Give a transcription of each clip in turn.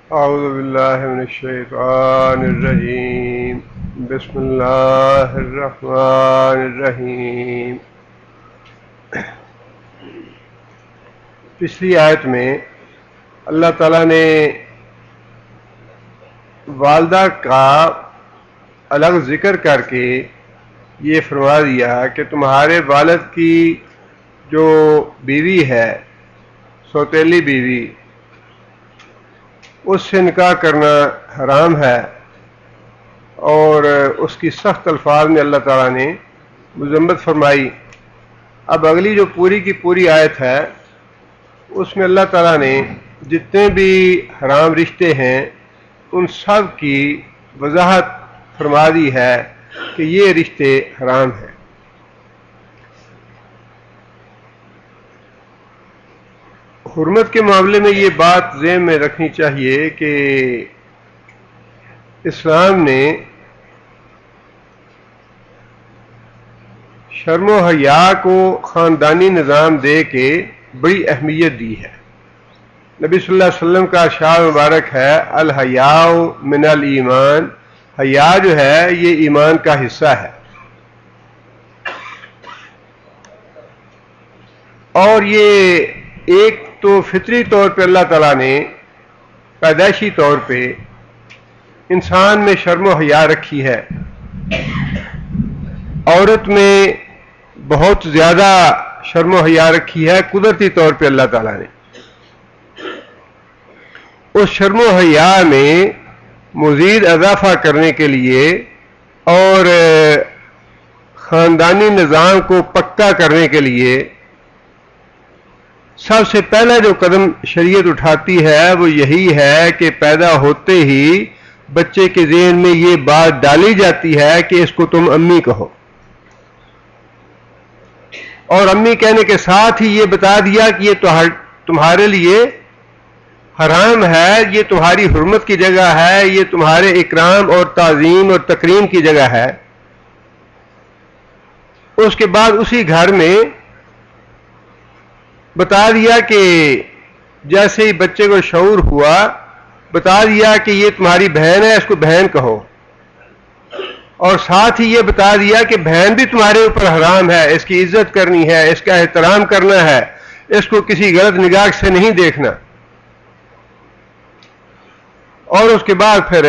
اعوذ باللہ من الشیطان الرجیم، بسم اللہ الرحمن الرحیم۔ پچھلی آیت میں اللہ تعالیٰ نے والدہ کا الگ ذکر کر کے یہ فرما دیا کہ تمہارے والد کی جو بیوی ہے، سوتیلی بیوی، اس سے نکاح کرنا حرام ہے، اور اس کی سخت الفاظ میں اللہ تعالیٰ نے مذمت فرمائی۔ اب اگلی جو پوری کی پوری آیت ہے اس میں اللہ تعالیٰ نے جتنے بھی حرام رشتے ہیں ان سب کی وضاحت فرما دی ہے کہ یہ رشتے حرام ہیں۔ حرمت کے معاملے میں یہ بات ذہن میں رکھنی چاہیے کہ اسلام نے شرم و حیا کو خاندانی نظام دے کے بڑی اہمیت دی ہے۔ نبی صلی اللہ علیہ وسلم کا ارشاد مبارک ہے، الحیاء من الایمان، حیا جو ہے یہ ایمان کا حصہ ہے۔ اور یہ ایک تو فطری طور پہ اللہ تعالیٰ نے پیدائشی طور پہ انسان میں شرم و حیا رکھی ہے، عورت میں بہت زیادہ شرم و حیا رکھی ہے قدرتی طور پہ اللہ تعالیٰ نے۔ اس شرم و حیا میں مزید اضافہ کرنے کے لیے اور خاندانی نظام کو پکا کرنے کے لیے سب سے پہلا جو قدم شریعت اٹھاتی ہے وہ یہی ہے کہ پیدا ہوتے ہی بچے کے ذہن میں یہ بات ڈالی جاتی ہے کہ اس کو تم امی کہو، اور امی کہنے کے ساتھ ہی یہ بتا دیا کہ یہ تمہارے لیے حرام ہے، یہ تمہاری حرمت کی جگہ ہے، یہ تمہارے اکرام اور تعظیم اور تکریم کی جگہ ہے۔ اس کے بعد اسی گھر میں بتا دیا کہ جیسے ہی بچے کو شعور ہوا بتا دیا کہ یہ تمہاری بہن ہے، اس کو بہن کہو، اور ساتھ ہی یہ بتا دیا کہ بہن بھی تمہارے اوپر حرام ہے، اس کی عزت کرنی ہے، اس کا احترام کرنا ہے، اس کو کسی غلط نگاہ سے نہیں دیکھنا۔ اور اس کے بعد پھر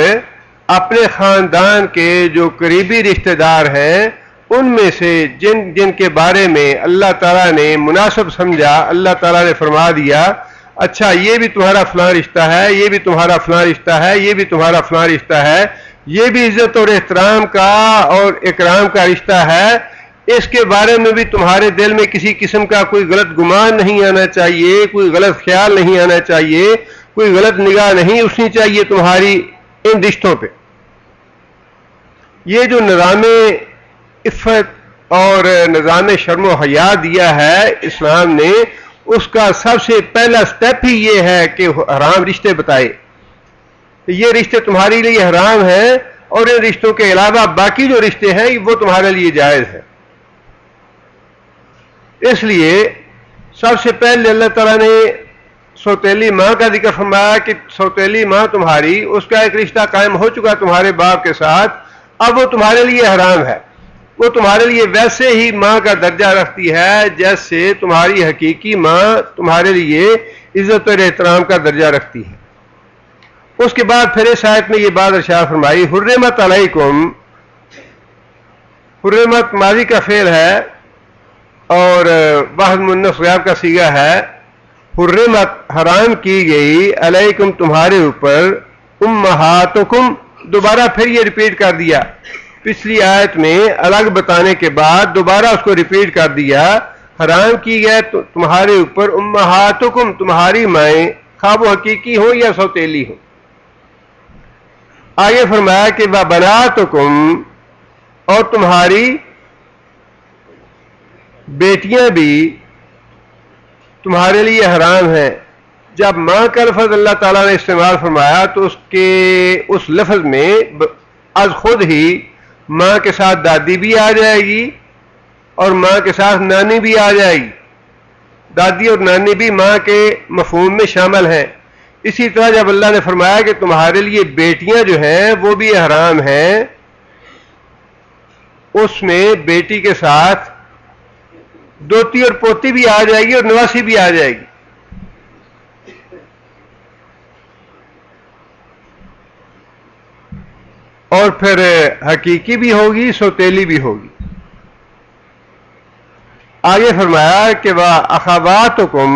اپنے خاندان کے جو قریبی رشتہ دار ہیں ان میں سے جن کے بارے میں اللہ تعالیٰ نے مناسب سمجھا، اللہ تعالیٰ نے فرما دیا اچھا یہ بھی تمہارا فلاں رشتہ ہے، یہ بھی تمہارا فلاں رشتہ ہے، یہ بھی تمہارا فلاں رشتہ ہے، یہ بھی عزت اور احترام کا اور اکرام کا رشتہ ہے، اس کے بارے میں بھی تمہارے دل میں کسی قسم کا کوئی غلط گمان نہیں آنا چاہیے، کوئی غلط خیال نہیں آنا چاہیے، کوئی غلط نگاہ نہیں اٹھنی چاہیے تمہاری ان رشتوں پہ۔ یہ جو نظام عفت اور نظام شرم و حیا دیا ہے اسلام نے، اس کا سب سے پہلا سٹیپ ہی یہ ہے کہ حرام رشتے بتائے، یہ رشتے تمہارے لیے حرام ہیں، اور ان رشتوں کے علاوہ باقی جو رشتے ہیں وہ تمہارے لیے جائز ہیں۔ اس لیے سب سے پہلے اللہ تعالیٰ نے سوتیلی ماں کا ذکر فرمایا کہ سوتیلی ماں تمہاری، اس کا ایک رشتہ قائم ہو چکا تمہارے باپ کے ساتھ، اب وہ تمہارے لیے حرام ہے، وہ تمہارے لیے ویسے ہی ماں کا درجہ رکھتی ہے جیسے تمہاری حقیقی ماں تمہارے لیے عزت اور احترام کا درجہ رکھتی ہے۔ اس کے بعد پھر اس آیت میں یہ بات ارشاد فرمائی، حرمت علیکم، حرمت ماضی کا فعل ہے اور واحد منص غائب کا صیغہ ہے، حرمت حرام کی گئی، علیکم تمہارے اوپر، امہاتکم دوبارہ پھر یہ ریپیٹ کر دیا، پچھلی آیت میں الگ بتانے کے بعد دوبارہ اس کو ریپیٹ کر دیا، حرام کی گئے تمہارے اوپر امہاتکم تمہاری مائیں، خواہ وہ حقیقی ہوں یا سوتیلی ہوں۔ آگے فرمایا کہ وبناتکم، اور تمہاری بیٹیاں بھی تمہارے لیے حرام ہیں۔ جب ماں کا لفظ اللہ تعالیٰ نے استعمال فرمایا تو اس لفظ میں از خود ہی ماں کے ساتھ دادی بھی آ جائے گی اور ماں کے ساتھ نانی بھی آ جائے گی، دادی اور نانی بھی ماں کے مفہوم میں شامل ہیں۔ اسی طرح جب اللہ نے فرمایا کہ تمہارے لیے بیٹیاں جو ہیں وہ بھی حرام ہیں، اس میں بیٹی کے ساتھ دوتی اور پوتی بھی آ جائے گی اور نواسی بھی آ جائے گی. اور پھر حقیقی بھی ہوگی، سوتیلی بھی ہوگی. آگے فرمایا کہ وَأَخَوَاتُكُمْ،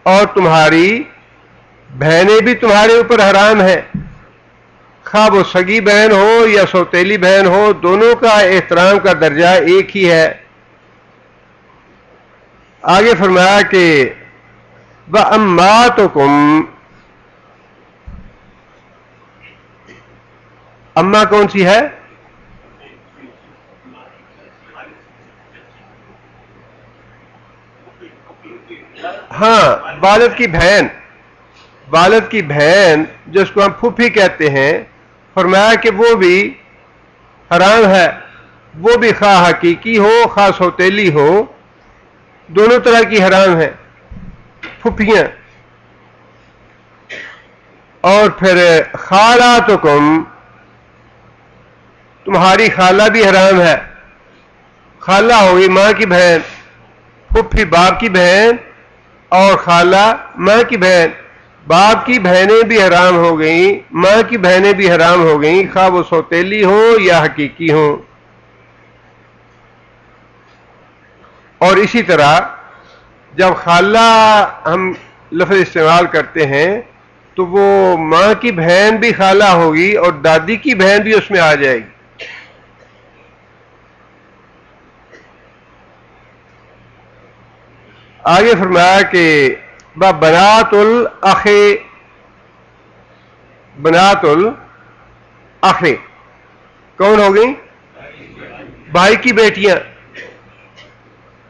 اور تمہاری بہنیں بھی تمہارے اوپر حرام ہیں، خواہ وہ سگی بہن ہو یا سوتیلی بہن ہو، دونوں کا احترام کا درجہ ایک ہی ہے. آگے فرمایا کہ وَأَمَّاتُكُمْ، اماں کون سی ہے؟ ہاں، والد کی بہن، والد کی بہن جس کو ہم پھوپھی کہتے ہیں، فرمایا کہ وہ بھی حرام ہے، وہ بھی خواہ حقیقی ہو خواہ سوتیلی ہو، دونوں طرح کی حرام ہے پھوپھیاں. اور پھر خالاتکم، تمہاری خالہ بھی حرام ہے. خالہ ہوگی ماں کی بہن، پھوپھی باپ کی بہن، اور خالہ ماں کی بہن. باپ کی بہنیں بھی حرام ہو گئیں، ماں کی بہنیں بھی حرام ہو گئیں، خواہ وہ سوتیلی ہوں یا حقیقی ہوں. اور اسی طرح جب خالہ ہم لفظ استعمال کرتے ہیں تو وہ ماں کی بہن بھی خالہ ہوگی اور دادی کی بہن بھی اس میں آ جائے گی. آگے فرمایا کہ بنات الاخ، بنات الاخ کون ہو گئی؟ بھائی کی بیٹیاں.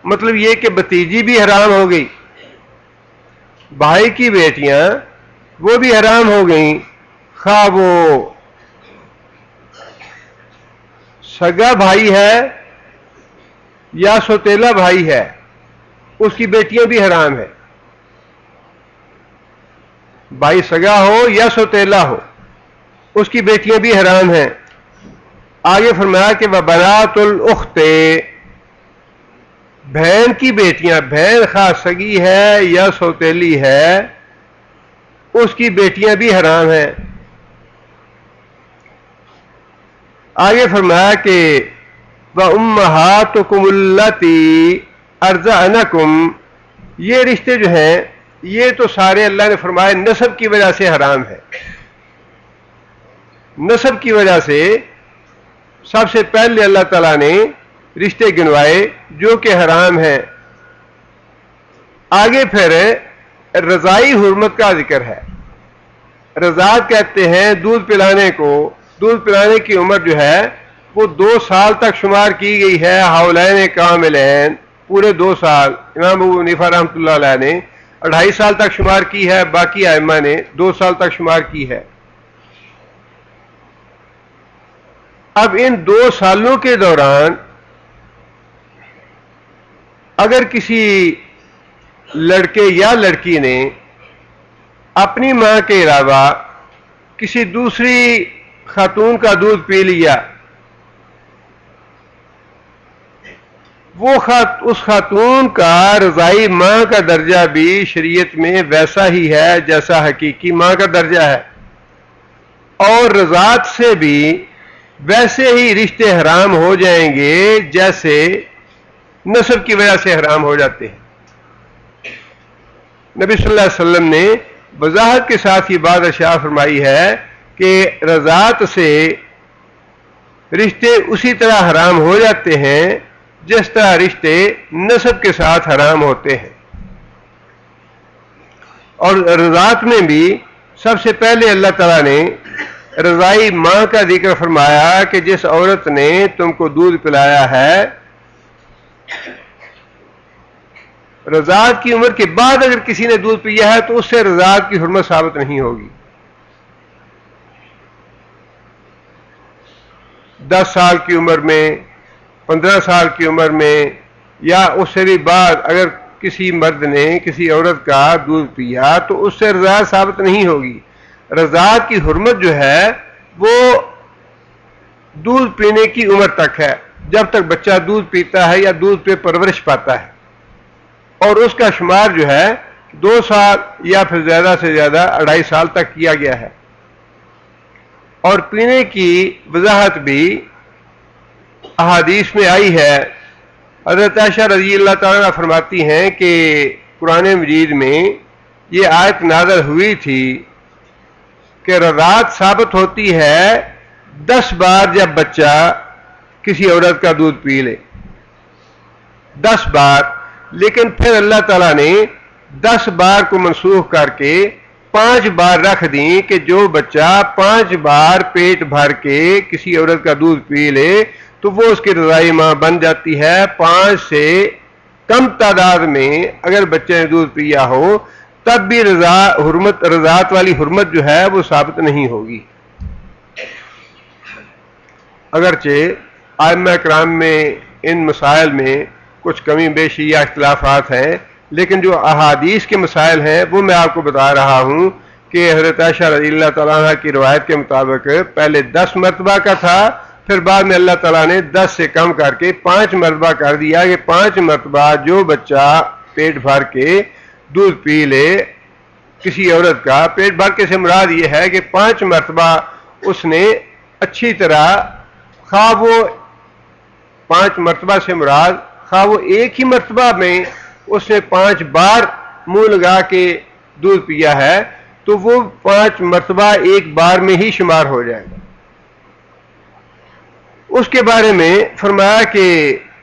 مطلب یہ کہ بھتیجی بھی حرام ہو گئی، بھائی کی بیٹیاں وہ بھی حرام ہو گئیں، خواہ وہ سگا بھائی ہے یا سوتیلا بھائی ہے، اس کی بیٹیاں بھی حرام ہے. بھائی سگا ہو یا سوتیلا ہو، اس کی بیٹیاں بھی حرام ہیں. آگے فرمایا کہ وَبَنَاتُ الْأُخْتِ، بہن کی بیٹیاں، بہن خواہ سگی ہے یا سوتیلی ہے، اس کی بیٹیاں بھی حرام ہیں. آگے فرمایا کہ وَأُمَّهَاتُكُمُ اللَّاتِي أَرْضَعْنَكُمْ، یہ رشتے جو ہیں یہ تو سارے اللہ نے فرمایا نسب کی وجہ سے حرام ہے. نسب کی وجہ سے سب سے پہلے اللہ تعالیٰ نے رشتے گنوائے جو کہ حرام ہیں. آگے پھر رضائی حرمت کا ذکر ہے. رضاعت کہتے ہیں دودھ پلانے کو. دودھ پلانے کی عمر جو ہے وہ 2 سال تک شمار کی گئی ہے، حولین کاملین، پورے 2 سال. امام ابو حنیفہ رحمۃ اللہ علیہ نے 2.5 سال تک شمار کی ہے، باقی ائمہ نے 2 سال تک شمار کی ہے. اب ان 2 سالوں کے دوران اگر کسی لڑکے یا لڑکی نے اپنی ماں کے علاوہ کسی دوسری خاتون کا دودھ پی لیا، وہ اس خاتون کا رضائی ماں کا درجہ بھی شریعت میں ویسا ہی ہے جیسا حقیقی ماں کا درجہ ہے، اور رضاعت سے بھی ویسے ہی رشتے حرام ہو جائیں گے جیسے نسب کی وجہ سے حرام ہو جاتے ہیں. نبی صلی اللہ علیہ وسلم نے وضاحت کے ساتھ یہ بات ارشاد فرمائی ہے کہ رضاعت سے رشتے اسی طرح حرام ہو جاتے ہیں جس طرح رشتے نسب کے ساتھ حرام ہوتے ہیں. اور رضاعت میں بھی سب سے پہلے اللہ تعالیٰ نے رضائی ماں کا ذکر فرمایا کہ جس عورت نے تم کو دودھ پلایا ہے، رضاعت کی عمر کے بعد اگر کسی نے دودھ پیا ہے تو اس سے رضاعت کی حرمت ثابت نہیں ہوگی. 10 سال کی عمر میں، 15 سال کی عمر میں، یا اس سے بھی بعد اگر کسی مرد نے کسی عورت کا دودھ پیا تو اس سے رضاعت ثابت نہیں ہوگی. رضاعت کی حرمت جو ہے وہ دودھ پینے کی عمر تک ہے، جب تک بچہ دودھ پیتا ہے یا دودھ پہ پرورش پاتا ہے، اور اس کا شمار جو ہے 2 سال یا پھر زیادہ سے زیادہ 2.5 سال تک کیا گیا ہے. اور پینے کی وضاحت بھی احادیث میں آئی ہے. حضرت عائشہ رضی اللہ تعالیٰ فرماتی ہیں کہ قرآن مجید میں یہ آیت نازل ہوئی تھی کہ رضاعت ثابت ہوتی ہے 10 بار جب بچہ کسی عورت کا دودھ پی لے، 10 بار. لیکن پھر اللہ تعالیٰ نے 10 بار کو منسوخ کر کے 5 بار رکھ دیں کہ جو بچہ 5 بار پیٹ بھر کے کسی عورت کا دودھ پی لے تو وہ اس کی رضائی ماں بن جاتی ہے. 5 سے کم تعداد میں اگر بچے نے دودھ پیا ہو تب بھی رضاعت والی حرمت جو ہے وہ ثابت نہیں ہوگی. اگرچہ ائمہ کرام میں ان مسائل میں کچھ کمی بیشی یا اختلافات ہیں، لیکن جو احادیث کے مسائل ہیں وہ میں آپ کو بتا رہا ہوں کہ حضرت عائشہ رضی اللہ تعالیٰ عنہ کی روایت کے مطابق پہلے 10 مرتبہ کا تھا، پھر بعد میں اللہ تعالیٰ نے 10 سے کم کر کے 5 مرتبہ کر دیا کہ 5 مرتبہ جو بچہ پیٹ بھر کے دودھ پی لے کسی عورت کا. پیٹ بھر کے سے مراد یہ ہے کہ 5 مرتبہ اس نے اچھی طرح، خواہ وہ 5 مرتبہ سے مراد خواہ وہ ایک ہی مرتبہ میں اس نے 5 بار منہ لگا کے دودھ پیا ہے تو وہ 5 مرتبہ ایک بار میں ہی شمار ہو جائے گا. اس کے بارے میں فرمایا کہ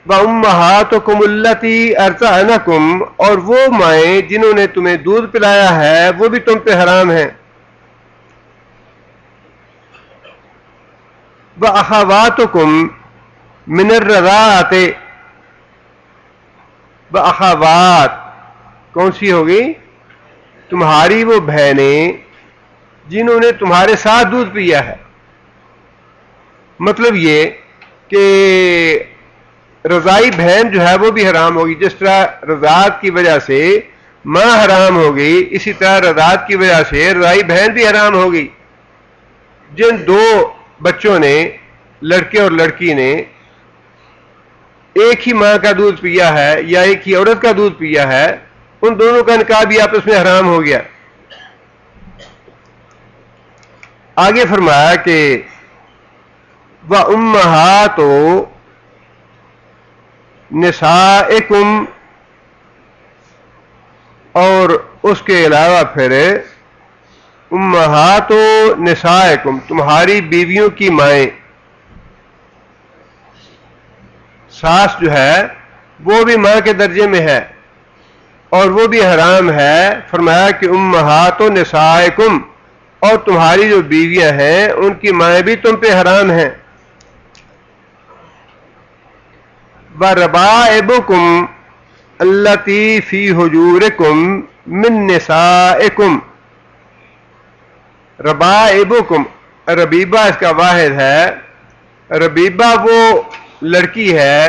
وَأُمَّهَاتُكُمُ اللَّتِي أَرْضَعْنَكُمْ، اور وہ مائیں جنہوں نے تمہیں دودھ پلایا ہے وہ بھی تم پہ حرام ہیں. وَأَخَوَاتُكُمْ مِنَ الرَّضَاعَةِ، وَأَخَوَات کون سی ہوگی؟ تمہاری وہ بہنیں جنہوں نے تمہارے ساتھ دودھ پیا ہے. مطلب یہ کہ رضائی بہن جو ہے وہ بھی حرام ہوگی. جس طرح رضاعت کی وجہ سے ماں حرام ہوگی، اسی طرح رضاعت کی وجہ سے رضائی بہن بھی حرام ہوگی. جن 2 بچوں نے، لڑکے اور لڑکی نے، ایک ہی ماں کا دودھ پیا ہے یا ایک ہی عورت کا دودھ پیا ہے، ان دونوں کا نکاح بھی آپس میں حرام ہو گیا. آگے فرمایا کہ وَأُمَّهَاتُ نِسَائِكُمْ، اور اس کے علاوہ پھر امہات نسائکم، تمہاری بیویوں کی مائیں. ساس جو ہے وہ بھی ماں کے درجے میں ہے اور وہ بھی حرام ہے. فرمایا کہ امہات نسائکم، اور تمہاری جو بیویاں ہیں ان کی مائیں بھی تم پہ حرام ہیں. وَرَبَائِبُكُمْ الَّتِي فِي حُجُورِكُمْ مِن نِسَائِكُمْ، ربائبکم، ربیبہ اس کا واحد ہے. ربیبہ وہ لڑکی ہے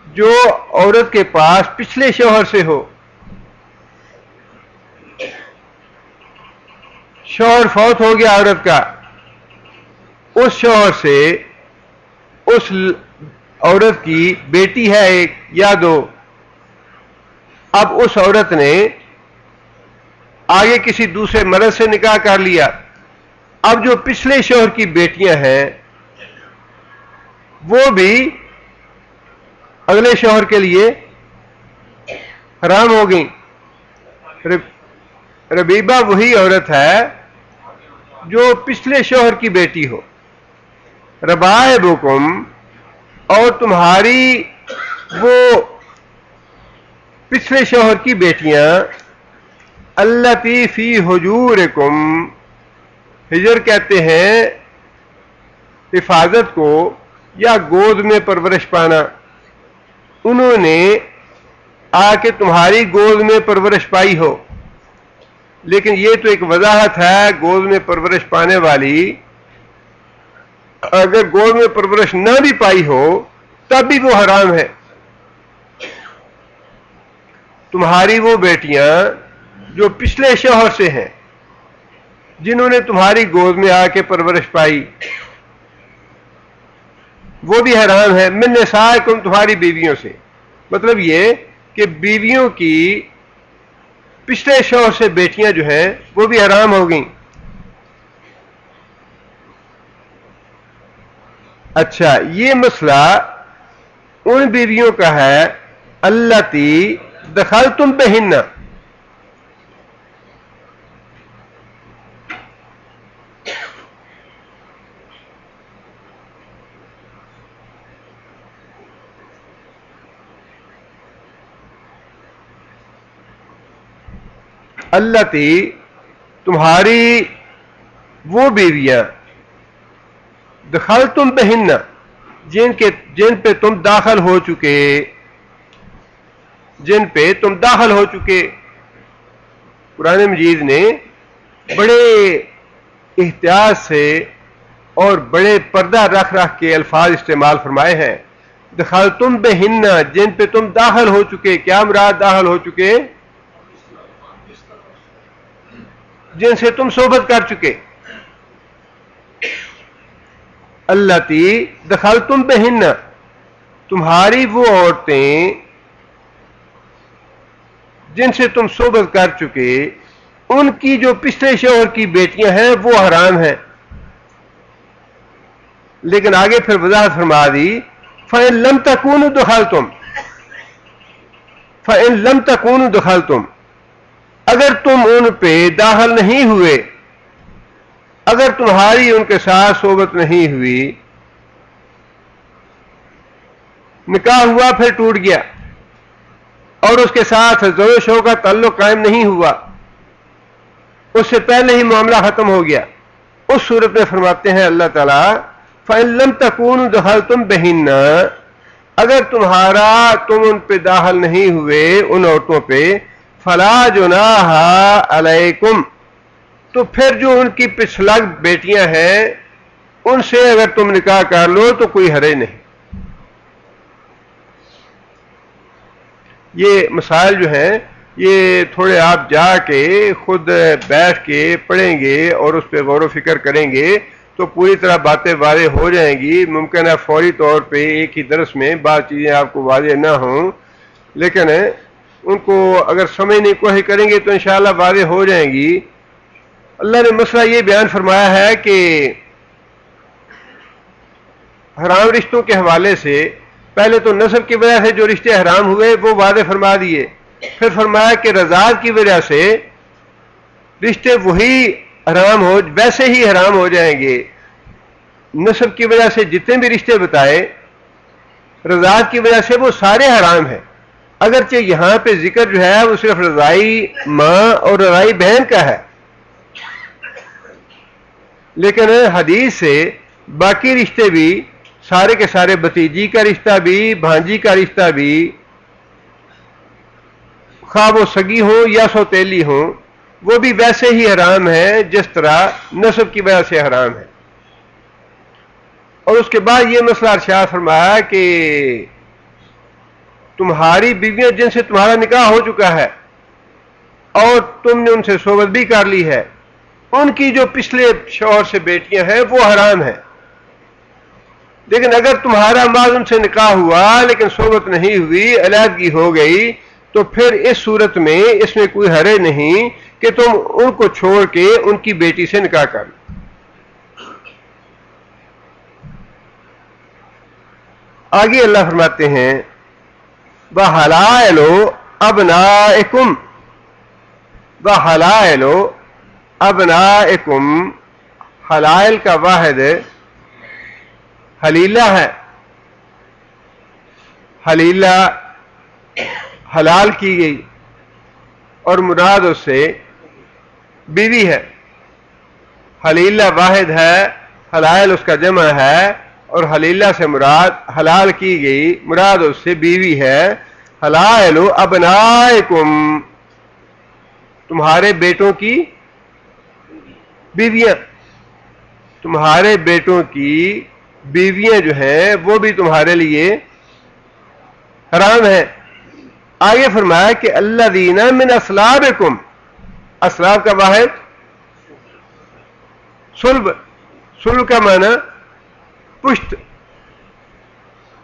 جو عورت کے پاس پچھلے شوہر سے ہو. شوہر فوت ہو گیا عورت کا، اس شوہر سے اس عورت کی بیٹی ہے 1 یا 2. اب اس عورت نے آگے کسی دوسرے مرد سے نکاح کر لیا. اب جو پچھلے شوہر کی بیٹیاں ہیں وہ بھی اگلے شوہر کے لیے حرام ہو گئیں. ربیبہ وہی عورت ہے جو پچھلے شوہر کی بیٹی ہو. ربائبکم، اور تمہاری وہ پچھلے شوہر کی بیٹیاں، التی فی حجورکم، ہجر کہتے ہیں حفاظت کو یا گود میں پرورش پانا. انہوں نے آ کے تمہاری گود میں پرورش پائی ہو. لیکن یہ تو ایک وضاحت ہے گود میں پرورش پانے والی. اگر گود میں پرورش نہ بھی پائی ہو تب بھی وہ حرام ہے. تمہاری وہ بیٹیاں جو پچھلے شوہر سے ہیں، جنہوں نے تمہاری گود میں آ کے پرورش پائی، وہ بھی حرام ہے۔ من نسائکم، تمہاری بیویوں سے، مطلب یہ کہ بیویوں کی پچھلے شوہر سے بیٹیاں جو ہیں وہ بھی حرام ہو گئیں۔ اچھا، یہ مسئلہ ان بیویوں کا ہے اللاتی دخلتم بہن، اللاتی تمہاری وہ بیویاں، دخلتم بہن جن پہ تم داخل ہو چکے، جن پہ تم داخل ہو چکے۔ قرآن مجید نے بڑے احتیاط سے اور بڑے پردہ رکھ رکھ کے الفاظ استعمال فرمائے ہیں۔ دخلتم بہن، جن پہ تم داخل ہو چکے، کیا مراد داخل ہو چکے؟ جن سے تم صحبت کر چکے۔ اللاتی دخلتم بہن، تمہاری وہ عورتیں جن سے تم صحبت کر چکے، ان کی جو پچھلے شوہر کی بیٹیاں ہیں وہ حرام ہیں۔ لیکن آگے پھر وضاحت فرما دی، فَإِن لَمْ تَكُونُوا دَخَلْتُمْ، فَإِن لَمْ تَكُونُوا دَخَلْتُمْ، اگر تم ان پہ داخل نہیں ہوئے، اگر تمہاری ان کے ساتھ صحبت نہیں ہوئی، نکاح ہوا پھر ٹوٹ گیا اور اس کے ساتھ زوج و شوہر کا تعلق قائم نہیں ہوا، اس سے پہلے ہی معاملہ ختم ہو گیا، اس صورت میں فرماتے ہیں اللہ تعالیٰ فَإِن لَمْ تَكُونُوا دَخَلْتُمْ بِهِنَّ، اگر تم ان پہ داخل نہیں ہوئے، ان عورتوں پہ، فَلَا جُنَاحَ عَلَيْكُمْ، تو پھر جو ان کی پچھلگ بیٹیاں ہیں ان سے اگر تم نکاح کر لو تو کوئی حرج نہیں۔ یہ مسائل جو ہیں یہ تھوڑے آپ جا کے خود بیٹھ کے پڑھیں گے اور اس پہ غور و فکر کریں گے تو پوری طرح باتیں واضح ہو جائیں گی۔ ممکن ہے فوری طور پہ ایک ہی درس میں بعض چیزیں آپ کو واضح نہ ہوں، لیکن ان کو اگر سمجھنے کی کوشش کریں گے تو انشاءاللہ واضح ہو جائیں گی۔ اللہ نے مسئلہ یہ بیان فرمایا ہے کہ حرام رشتوں کے حوالے سے پہلے تو نسب کی وجہ سے جو رشتے حرام ہوئے وہ واضح فرما دیے، پھر فرمایا کہ رضاعت کی وجہ سے رشتے وہی حرام ہو ویسے ہی حرام ہو جائیں گے۔ نسب کی وجہ سے جتنے بھی رشتے بتائے، رضاعت کی وجہ سے وہ سارے حرام ہیں، اگرچہ یہاں پہ ذکر جو ہے وہ صرف رضائی ماں اور رضائی بہن کا ہے، لیکن حدیث سے باقی رشتے بھی سارے کے سارے، بھتیجی کا رشتہ بھی، بھانجی کا رشتہ بھی، خواہ وہ سگی ہوں یا سوتیلی ہوں، وہ بھی ویسے ہی حرام ہے جس طرح نسب کی وجہ سے حرام ہے۔ اور اس کے بعد یہ مسئلہ ارشاد فرمایا کہ تمہاری بیویاں جن سے تمہارا نکاح ہو چکا ہے اور تم نے ان سے صحبت بھی کر لی ہے، ان کی جو پچھلے شوہر سے بیٹیاں ہیں وہ حرام ہیں۔ لیکن اگر تمہارا بعد ان سے نکاح ہوا لیکن صحبت نہیں ہوئی، علیحدگی ہو گئی، تو پھر اس صورت میں اس میں کوئی حرج نہیں کہ تم ان کو چھوڑ کے ان کی بیٹی سے نکاح کر لو۔ آگے اللہ فرماتے ہیں وَحَلَائِلُ أَبْنَائِكُمْ، وَحَلَائِلُ أَبْنَائِكُمْ، حلائل کا واحد حلیلہ ہے۔ حلیلہ حلال کی گئی اور مراد اس سے بیوی ہے۔ حلیلہ واحد ہے، حلائل اس کا جمع ہے، اور حلیلہ سے مراد حلال کی گئی، مراد اس سے بیوی ہے۔ حلائل ابنائکم، تمہارے بیٹوں کی بیویاں، تمہارے بیٹوں کی بیویاں جو ہیں وہ بھی تمہارے لیے حرام ہیں۔ آگے فرمایا کہ الذین من اصلابکم، اصلاب کا واحد صلب، صلب کا معنی پشت،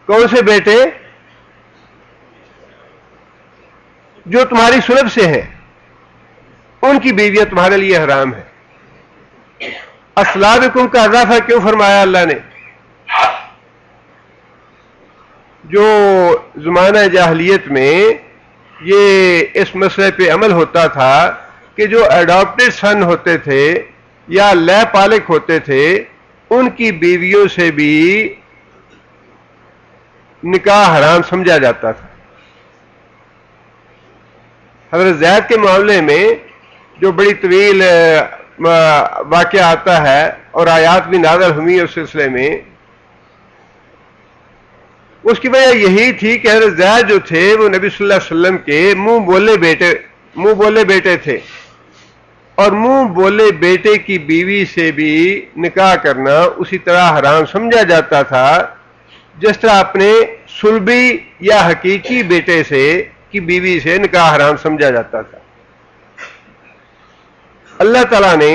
کون سے بیٹے؟ جو تمہاری صلب سے ہیں، ان کی بیویاں تمہارے لیے حرام ہے۔ اصلابکم کا اضافہ کیوں فرمایا اللہ نے؟ جو زمانہ جاہلیت میں یہ اس مسئلے پہ عمل ہوتا تھا کہ جو اڈاپٹڈ سن ہوتے تھے یا لے پالک ہوتے تھے، ان کی بیویوں سے بھی نکاح حرام سمجھا جاتا تھا۔ حضرت زید کے معاملے میں جو بڑی طویل واقعہ آتا ہے اور آیات بھی نازل ہوئی اس سلسلے میں، اس کی وجہ یہی تھی کہ حضرت زید جو تھے وہ نبی صلی اللہ علیہ وسلم کے منہ بولے بیٹے تھے، اور منہ بولے بیٹے کی بیوی سے بھی نکاح کرنا اسی طرح حرام سمجھا جاتا تھا جس طرح اپنے صلبی یا حقیقی بیٹے سے کی بیوی سے نکاح حرام سمجھا جاتا تھا۔ اللہ تعالیٰ نے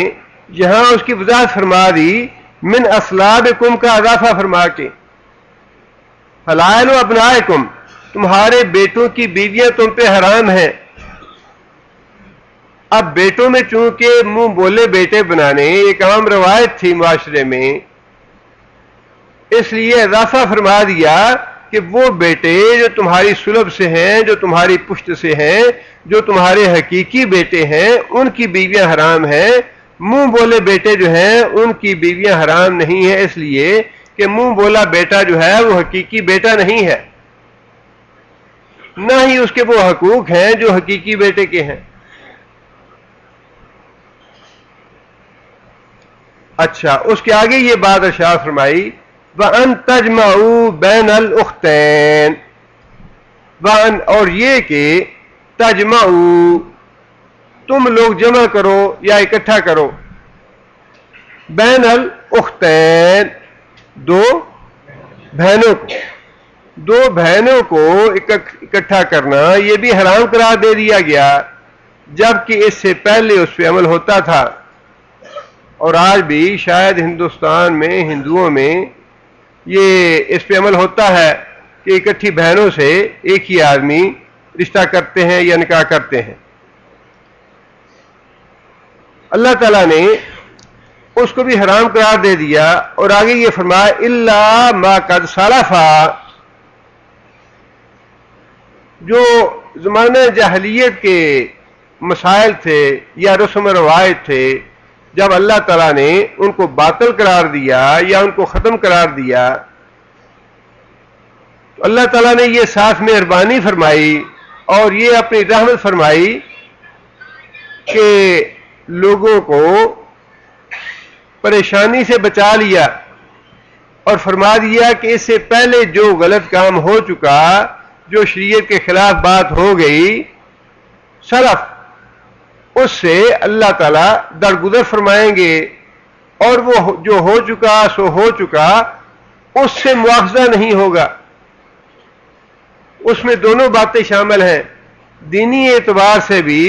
یہاں اس کی وضاحت فرما دی، من اصلابکم کا اضافہ فرما کے، حلائل و ابنائکم، تمہارے بیٹوں کی بیویاں تم پہ حرام ہیں۔ اب بیٹوں میں چونکہ منہ بولے بیٹے بنانے ایک عام روایت تھی معاشرے میں، اس لیے اضافہ فرما دیا کہ وہ بیٹے جو تمہاری صلب سے ہیں، جو تمہاری پشت سے ہیں، جو تمہارے حقیقی بیٹے ہیں، ان کی بیویاں حرام ہیں۔ منہ بولے بیٹے جو ہیں ان کی بیویاں حرام نہیں ہیں، اس لیے کہ منہ بولا بیٹا جو ہے وہ حقیقی بیٹا نہیں ہے، نہ ہی اس کے وہ حقوق ہیں جو حقیقی بیٹے کے ہیں۔ اچھا، اس کے آگے یہ بات ارشاد فرمائی، وَأَن تَجْمَعُوا بَيْنَ الْأُخْتَيْنِ، وَأَن، اور یہ کہ تجمعوا، تم لوگ جمع کرو یا اکٹھا کرو، بین الاختین، دو بہنوں کو، دو بہنوں کو اکٹھا کرنا یہ بھی حرام قرار دے دیا گیا، جبکہ اس سے پہلے اس پہ عمل ہوتا تھا۔ اور آج بھی شاید ہندوستان میں ہندوؤں میں یہ اس پہ عمل ہوتا ہے کہ اکٹھی بہنوں سے ایک ہی آدمی رشتہ کرتے ہیں یا نکاح کرتے ہیں۔ اللہ تعالیٰ نے اس کو بھی حرام قرار دے دیا، اور آگے یہ فرمایا الا ما قد سلفا، جو زمانہ جاہلیت کے مسائل تھے یا رسم و روایت تھے، جب اللہ تعالیٰ نے ان کو باطل قرار دیا یا ان کو ختم قرار دیا، تو اللہ تعالیٰ نے یہ ساتھ مہربانی فرمائی اور یہ اپنی رحمت فرمائی کہ لوگوں کو پریشانی سے بچا لیا، اور فرما دیا کہ اس سے پہلے جو غلط کام ہو چکا، جو شریعت کے خلاف بات ہو گئی، سلف، اس سے اللہ تعالیٰ درگزر فرمائیں گے، اور وہ جو ہو چکا سو ہو چکا، اس سے مواخذہ نہیں ہوگا۔ اس میں دونوں باتیں شامل ہیں، دینی اعتبار سے بھی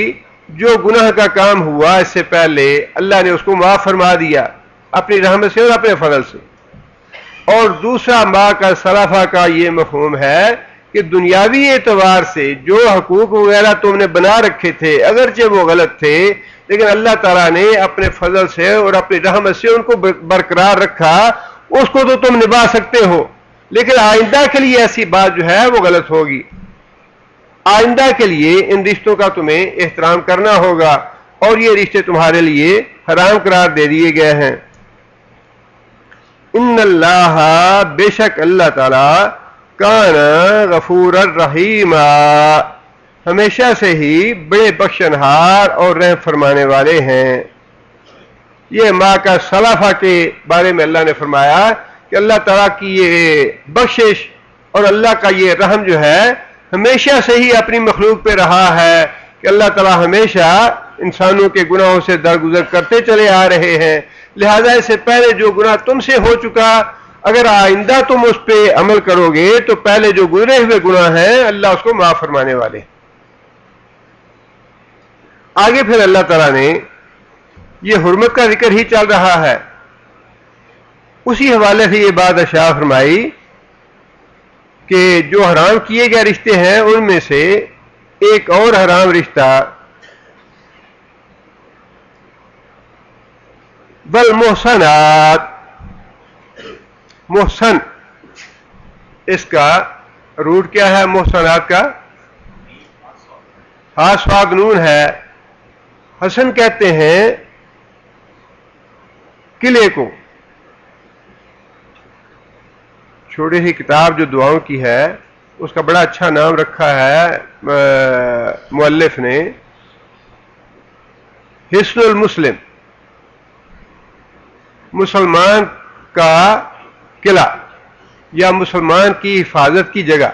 جو گناہ کا کام ہوا اس سے پہلے اللہ نے اس کو معاف فرما دیا اپنی رحمت سے اور اپنے فضل سے، اور دوسرا ما کا سلفہ کا یہ مفہوم ہے کہ دنیاوی اعتبار سے جو حقوق وغیرہ تم نے بنا رکھے تھے اگرچہ وہ غلط تھے، لیکن اللہ تعالیٰ نے اپنے فضل سے اور اپنی رحمت سے ان کو برقرار رکھا، اس کو تو تم نبھا سکتے ہو، لیکن آئندہ کے لیے ایسی بات جو ہے وہ غلط ہوگی۔ آئندہ کے لیے ان رشتوں کا تمہیں احترام کرنا ہوگا، اور یہ رشتے تمہارے لیے حرام قرار دے دیے گئے ہیں۔ ان اللہ، بے شک اللہ تعالیٰ، کان غفور الرحیم، ہمیشہ سے ہی بڑے بخشنہار اور رحم فرمانے والے ہیں۔ یہ ما کا سلفہ کے بارے میں اللہ نے فرمایا کہ اللہ تعالیٰ کی یہ بخشش اور اللہ کا یہ رحم جو ہے ہمیشہ سے ہی اپنی مخلوق پہ رہا ہے، کہ اللہ تعالیٰ ہمیشہ انسانوں کے گناہوں سے درگزر کرتے چلے آ رہے ہیں، لہذا اس سے پہلے جو گناہ تم سے ہو چکا، اگر آئندہ تم اس پہ عمل کرو گے تو پہلے جو گزرے ہوئے گناہ ہیں اللہ اس کو معاف فرمانے والے ہیں۔ آگے پھر اللہ تعالیٰ نے یہ حرمت کا ذکر ہی چل رہا ہے، اسی حوالے سے یہ بات ارشاد فرمائی کہ جو حرام کیے گئے رشتے ہیں ان میں سے ایک اور حرام رشتہ والمحصنات، محسن اس کا روٹ کیا ہے؟ محسنات کا صاد نون ہے. حسن کہتے ہیں قلعے کو. چھوٹی سی کتاب جو دعاؤں کی ہے اس کا بڑا اچھا نام رکھا ہے مؤلف نے، حصن المسلم، مسلمان کا قلعہ یا مسلمان کی حفاظت کی جگہ.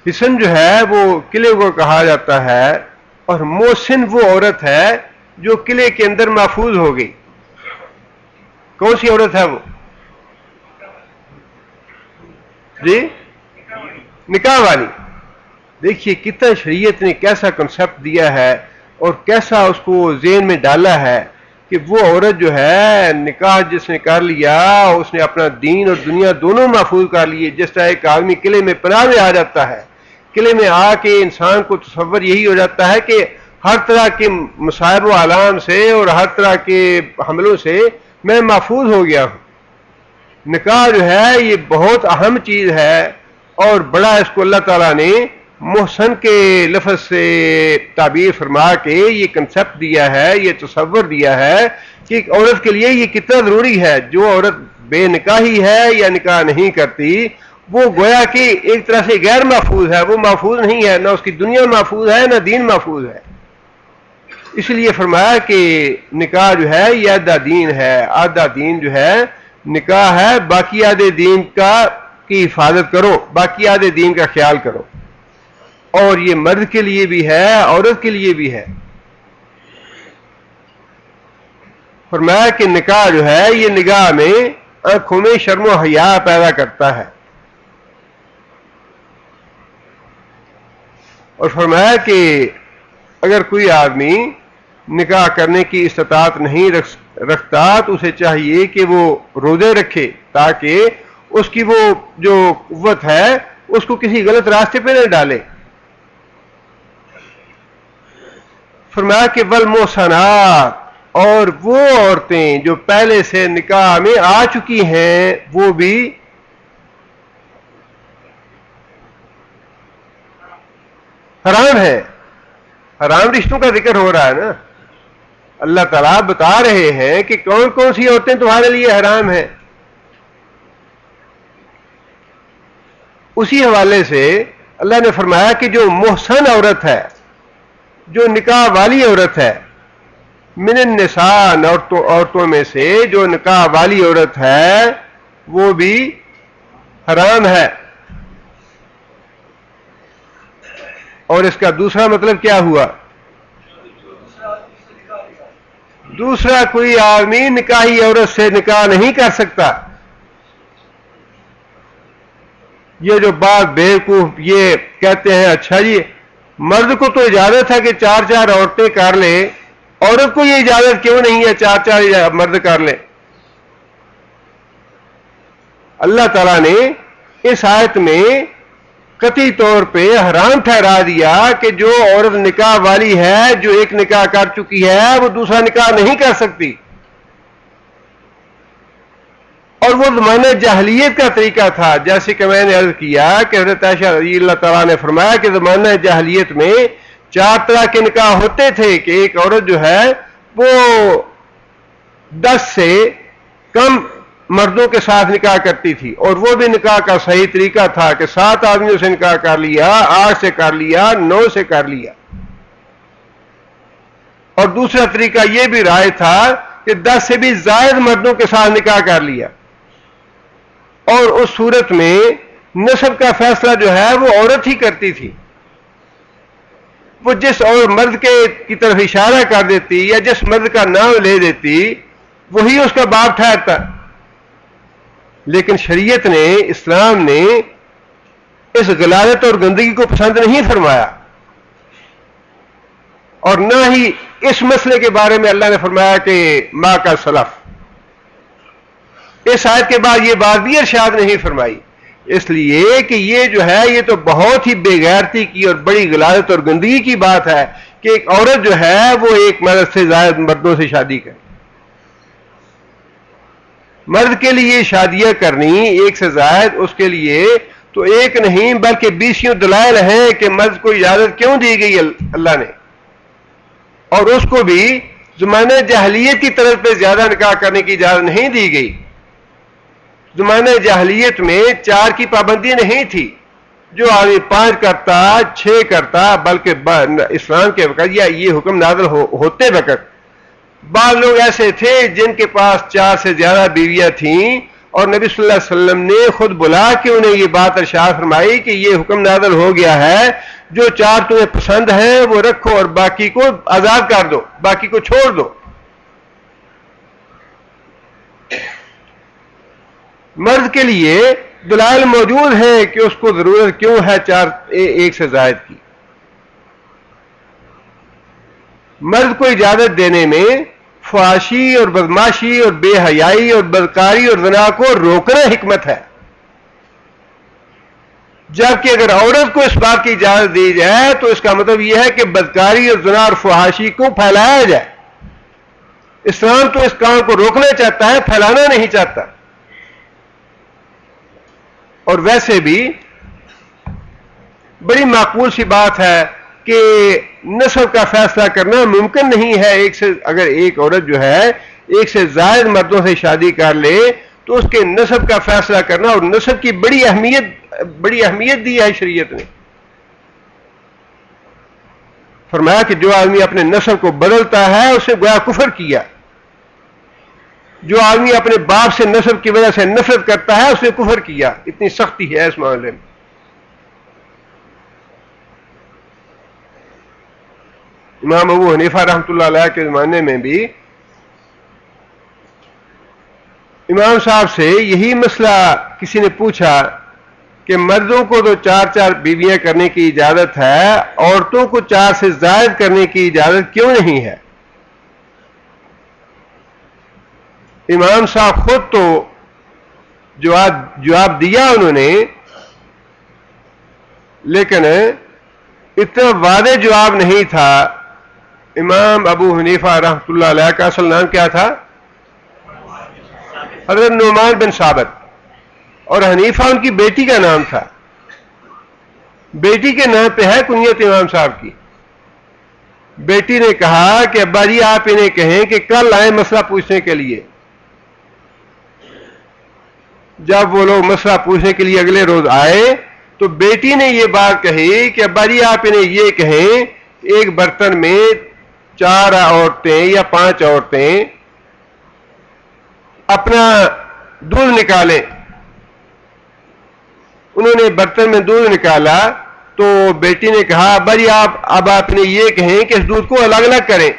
حصن جو ہے وہ قلعے کو کہا جاتا ہے، اور محسن وہ عورت ہے جو قلعے کے اندر محفوظ ہو گئی. کون سی عورت ہے وہ؟ جی نکاح والی. دیکھیے کتنا شریعت نے کیسا کنسپٹ دیا ہے اور کیسا اس کو ذہن میں ڈالا ہے کہ وہ عورت جو ہے نکاح جس نے کر لیا اس نے اپنا دین اور دنیا دونوں محفوظ کر لیے. جس طرح ایک آدمی قلعے میں پناہ میں آ جاتا ہے، قلعے میں آ کے انسان کو تصور یہی ہو جاتا ہے کہ ہر طرح کے مصائب و آلام سے اور ہر طرح کے حملوں سے میں محفوظ ہو گیا ہوں. نکاح جو ہے یہ بہت اہم چیز ہے، اور بڑا اس کو اللہ تعالیٰ نے محسن کے لفظ سے تعبیر فرما کے یہ کنسپٹ دیا ہے، یہ تصور دیا ہے کہ ایک عورت کے لیے یہ کتنا ضروری ہے. جو عورت بے نکاحی ہے یا نکاح نہیں کرتی وہ گویا کہ ایک طرح سے غیر محفوظ ہے، وہ محفوظ نہیں ہے، نہ اس کی دنیا محفوظ ہے نہ دین محفوظ ہے. اس لیے فرمایا کہ نکاح جو ہے یہ آدھا دین ہے. آدھا دین جو ہے نکاح ہے، باقی آدھے دین کی حفاظت کرو، باقی آدھے دین کا خیال کرو. اور یہ مرد کے لیے بھی ہے، عورت کے لیے بھی ہے. فرمایا کہ نکاح جو ہے یہ نگاہ میں آنکھوں میں شرم و حیا پیدا کرتا ہے. اور فرمایا کہ اگر کوئی آدمی نکاح کرنے کی استطاعت نہیں رکھتا تو اسے چاہیے کہ وہ روزے رکھے تاکہ اس کی وہ جو قوت ہے اس کو کسی غلط راستے پہ نہ ڈالے. فرمایا کہ والمحصنات، اور وہ عورتیں جو پہلے سے نکاح میں آ چکی ہیں وہ بھی حرام ہے. حرام رشتوں کا ذکر ہو رہا ہے نا. اللہ تعالیٰ بتا رہے ہیں کہ کون کون سی عورتیں تمہارے لیے حرام ہیں. اسی حوالے سے اللہ نے فرمایا کہ جو محسن عورت ہے، جو نکاح والی عورت ہے، من النساء، عورتوں میں سے جو نکاح والی عورت ہے وہ بھی حرام ہے. اور اس کا دوسرا مطلب کیا ہوا؟ دوسرا کوئی آدمی نکاحی عورت سے نکاح نہیں کر سکتا. یہ جو بات بیوقوف یہ کہتے ہیں اچھا جی مرد کو تو اجازت ہے کہ 4 عورتیں کر لے، عورت کو یہ اجازت کیوں نہیں ہے 4 مرد کر لے؟ اللہ تعالیٰ نے اس آیت میں قطعی طور پہ حرام ٹھہرا دیا کہ جو عورت نکاح والی ہے، جو ایک نکاح کر چکی ہے، وہ دوسرا نکاح نہیں کر سکتی. اور وہ زمانہ جاہلیت کا طریقہ تھا، جیسے کہ میں نے عرض کیا کہ حضرت عائشہ رضی اللہ تعالیٰ نے فرمایا کہ زمانہ جاہلیت میں 4 طرح کے نکاح ہوتے تھے کہ ایک عورت جو ہے وہ 10 سے کم مردوں کے ساتھ نکاح کرتی تھی، اور وہ بھی نکاح کا صحیح طریقہ تھا کہ 7 آدمیوں سے نکاح کر لیا، 8 سے کر لیا، 9 سے کر لیا. اور دوسرا طریقہ یہ بھی رائج تھا کہ 10 سے بھی زائد مردوں کے ساتھ نکاح کر لیا. اور اس صورت میں نسب کا فیصلہ جو ہے وہ عورت ہی کرتی تھی. وہ جس اور مرد کی طرف اشارہ کر دیتی یا جس مرد کا نام لے دیتی وہی اس کا باپ ٹھہرتا. لیکن شریعت نے، اسلام نے اس غلازت اور گندگی کو پسند نہیں فرمایا. اور نہ ہی اس مسئلے کے بارے میں اللہ نے فرمایا کہ ما کا سلف. اس آیت کے بعد یہ بات بھی ارشاد نہیں فرمائی، اس لیے کہ یہ جو ہے یہ تو بہت ہی بے غیرتی کی اور بڑی غلاظت اور گندگی کی بات ہے کہ ایک عورت جو ہے وہ ایک مرد سے زائد مردوں سے شادی کرے. مرد کے لیے شادیاں کرنی ایک سے زائد، اس کے لیے تو ایک نہیں بلکہ 20 دلائل ہیں کہ مرد کو اجازت کیوں دی گئی اللہ نے، اور اس کو بھی زمانہ جاہلیت کی طرز پہ زیادہ نکاح کرنے کی اجازت نہیں دی گئی. زمانہ جاہلیت میں 4 کی پابندی نہیں تھی، جو آدمی 5 کرتا 6 کرتا، بلکہ اسلام کے وقت یا یہ حکم نازل ہوتے وقت بعض لوگ ایسے تھے جن کے پاس 4 سے زیادہ بیویاں تھیں، اور نبی صلی اللہ علیہ وسلم نے خود بلا کے انہیں یہ بات ارشاد فرمائی کہ یہ حکم نازل ہو گیا ہے، جو 4 تمہیں پسند ہیں وہ رکھو اور باقی کو آزاد کر دو، باقی کو چھوڑ دو. مرد کے لیے دلائل موجود ہیں کہ اس کو ضرورت کیوں ہے 1 سے زائد کی. مرد کو اجازت دینے میں فحاشی اور بدماشی اور بے حیائی اور بدکاری اور زنا کو روکنا حکمت ہے، جبکہ اگر عورت کو اس بات کی اجازت دی جائے تو اس کا مطلب یہ ہے کہ بدکاری اور زنا اور فحاشی کو پھیلایا جائے. اسلام تو اس کام کو روکنا چاہتا ہے، پھیلانا نہیں چاہتا. اور ویسے بھی بڑی معقول سی بات ہے کہ نسب کا فیصلہ کرنا ممکن نہیں ہے. اگر ایک عورت جو ہے 1 سے زائد مردوں سے شادی کر لے تو اس کے نسب کا فیصلہ کرنا، اور نسب کی بڑی اہمیت دی ہے شریعت نے. فرمایا کہ جو آدمی اپنے نسب کو بدلتا ہے اسے گویا کفر کیا، جو آدمی اپنے باپ سے نسب کی وجہ سے نفرت کرتا ہے اسے کفر کیا. اتنی سختی ہے اس معاملے میں. امام ابو حنیفہ رحمۃ اللہ علیہ کے زمانے میں بھی امام صاحب سے یہی مسئلہ کسی نے پوچھا کہ مردوں کو تو 4 بیویاں کرنے کی اجازت ہے، عورتوں کو 4 سے زائد کرنے کی اجازت کیوں نہیں ہے؟ امام صاحب خود تو جواب دیا انہوں نے، لیکن اتنا واضح جواب نہیں تھا. امام ابو حنیفہ رحمۃ اللہ علیہ کا اصل نام کیا تھا؟ حضرت نعمان بن ثابت، اور حنیفہ ان کی بیٹی کا نام تھا. بیٹی کے نام پہ ہے کنیت امام صاحب کی. بیٹی نے کہا کہ ابا جی آپ انہیں کہیں کہ کل آئیں مسئلہ پوچھنے کے لیے. جب وہ لوگ مسئلہ پوچھنے کے لیے اگلے روز آئے تو بیٹی نے یہ بات کہی کہ ابا جی آپ انہیں یہ کہیں ایک برتن میں 4 عورتیں یا 5 عورتیں اپنا دودھ نکالیں. انہوں نے برتن میں دودھ نکالا تو بیٹی نے کہا ابا جی اب آپ نے یہ کہیں کہ اس دودھ کو الگ الگ کریں.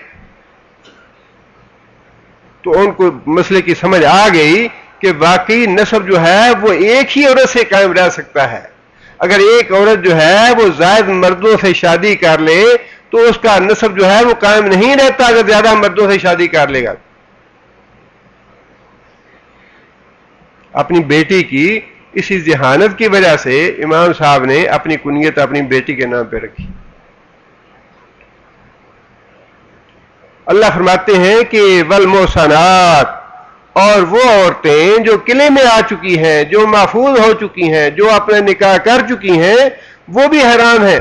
تو ان کو مسئلے کی سمجھ آ گئی کہ واقعی نسب جو ہے وہ ایک ہی عورت سے قائم رہ سکتا ہے. اگر ایک عورت جو ہے وہ زائد مردوں سے شادی کر لے تو اس کا نسب جو ہے وہ قائم نہیں رہتا اگر زیادہ مردوں سے شادی کر لے گا. اپنی بیٹی کی اسی ذہانت کی وجہ سے امام صاحب نے اپنی کنیت اپنی بیٹی کے نام پہ رکھی. اللہ فرماتے ہیں کہ والمحصنات، اور وہ عورتیں جو قلعے میں آ چکی ہیں، جو محفوظ ہو چکی ہیں، جو اپنا نکاح کر چکی ہیں، وہ بھی حرام ہیں.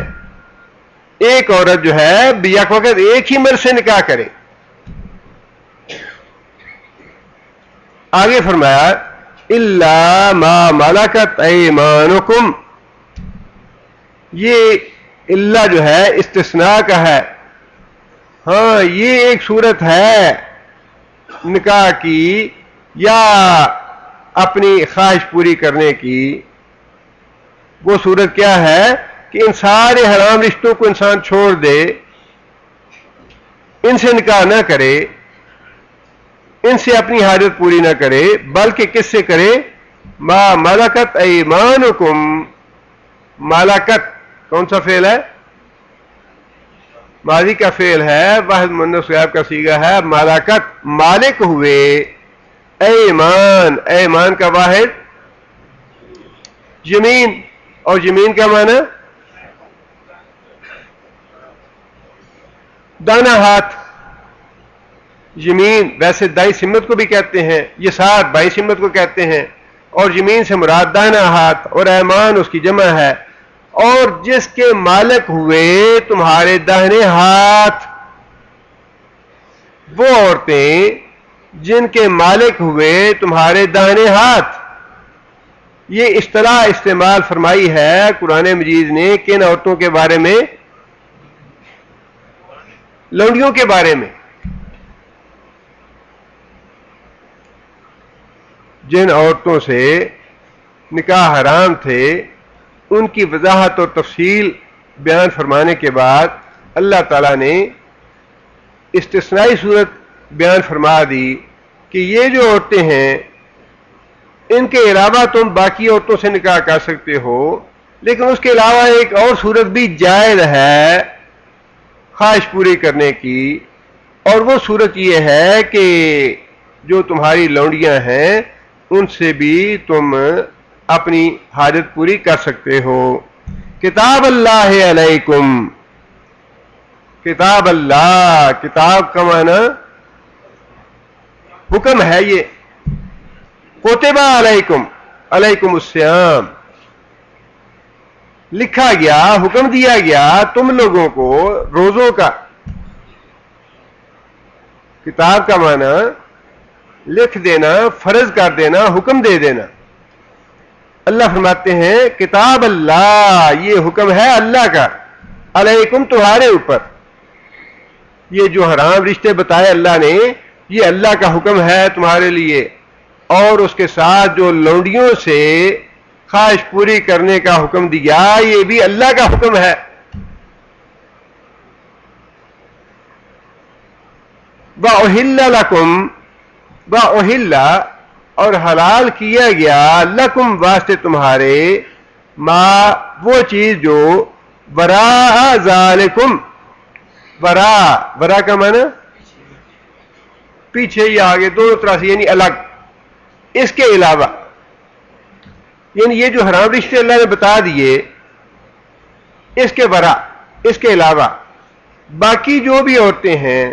ایک عورت جو ہے یک وقت ایک ہی مرد سے نکاح کرے. آگے فرمایا الا ما ملکت ایمانکم، یہ الا جو ہے استثناء کا ہے. ہاں یہ ایک صورت ہے نکاح کی یا اپنی خواہش پوری کرنے کی. وہ صورت کیا ہے کہ ان سارے حرام رشتوں کو انسان چھوڑ دے، ان سے نکاح نہ کرے، ان سے اپنی حاجت پوری نہ کرے، بلکہ کس سے کرے؟ ما ملکت ایمانکم. ملکت کون سا فعل ہے؟ ماضی کا فعل ہے، واحد مؤنث غائب کا صیغہ ہے، ملکت مالک ہوئے، ایمان ایمان کا واحد زمین، اور زمین کا معنی دانا ہاتھ. زمین ویسے دائیں سمت کو بھی کہتے ہیں، یہ ساتھ بائیں سمت کو کہتے ہیں، اور زمین سے مراد دانا ہاتھ، اور ایمان اس کی جمع ہے. اور جس کے مالک ہوئے تمہارے داہنے ہاتھ، وہ عورتیں جن کے مالک ہوئے تمہارے داہنے ہاتھ. یہ اصطلاح استعمال فرمائی ہے قرآن مجید نے کن عورتوں کے بارے میں؟ لونڈیوں کے بارے میں. جن عورتوں سے نکاح حرام تھے ان کی وضاحت اور تفصیل بیان فرمانے کے بعد اللہ تعالیٰ نے استثنائی صورت بیان فرما دی کہ یہ جو عورتیں ہیں ان کے علاوہ تم باقی عورتوں سے نکاح کر سکتے ہو، لیکن اس کے علاوہ ایک اور صورت بھی جائز ہے خواہش پوری کرنے کی، اور وہ صورت یہ ہے کہ جو تمہاری لونڈیاں ہیں ان سے بھی تم اپنی حاجت پوری کر سکتے ہو. کتاب اللہ علیکم، کتاب اللہ، کتاب کا معنی حکم ہے. یہ کتب علیکم، علیکم الصیام، لکھا گیا، حکم دیا گیا تم لوگوں کو روزوں کا. کتاب کا معنی لکھ دینا، فرض کر دینا، حکم دے دینا. اللہ فرماتے ہیں کتاب اللہ، یہ حکم ہے اللہ کا، علیکم تمہارے اوپر. یہ جو حرام رشتے بتائے اللہ نے یہ اللہ کا حکم ہے تمہارے لیے، اور اس کے ساتھ جو لونڈیوں سے خواہش پوری کرنے کا حکم دیا یہ بھی اللہ کا حکم ہے. وَأُحِلَّ لَكُمْ، وَأُحِلَّ اور حلال کیا گیا، لکم واسطے تمہارے، ما وہ چیز جو وراء ذالکم، وراء کا معنی پیچھے یا آگے دونوں طرح سے، یعنی الگ، اس کے علاوہ. یعنی یہ جو حرام رشتے اللہ نے بتا دیے اس کے برا، اس کے علاوہ باقی جو بھی عورتیں ہیں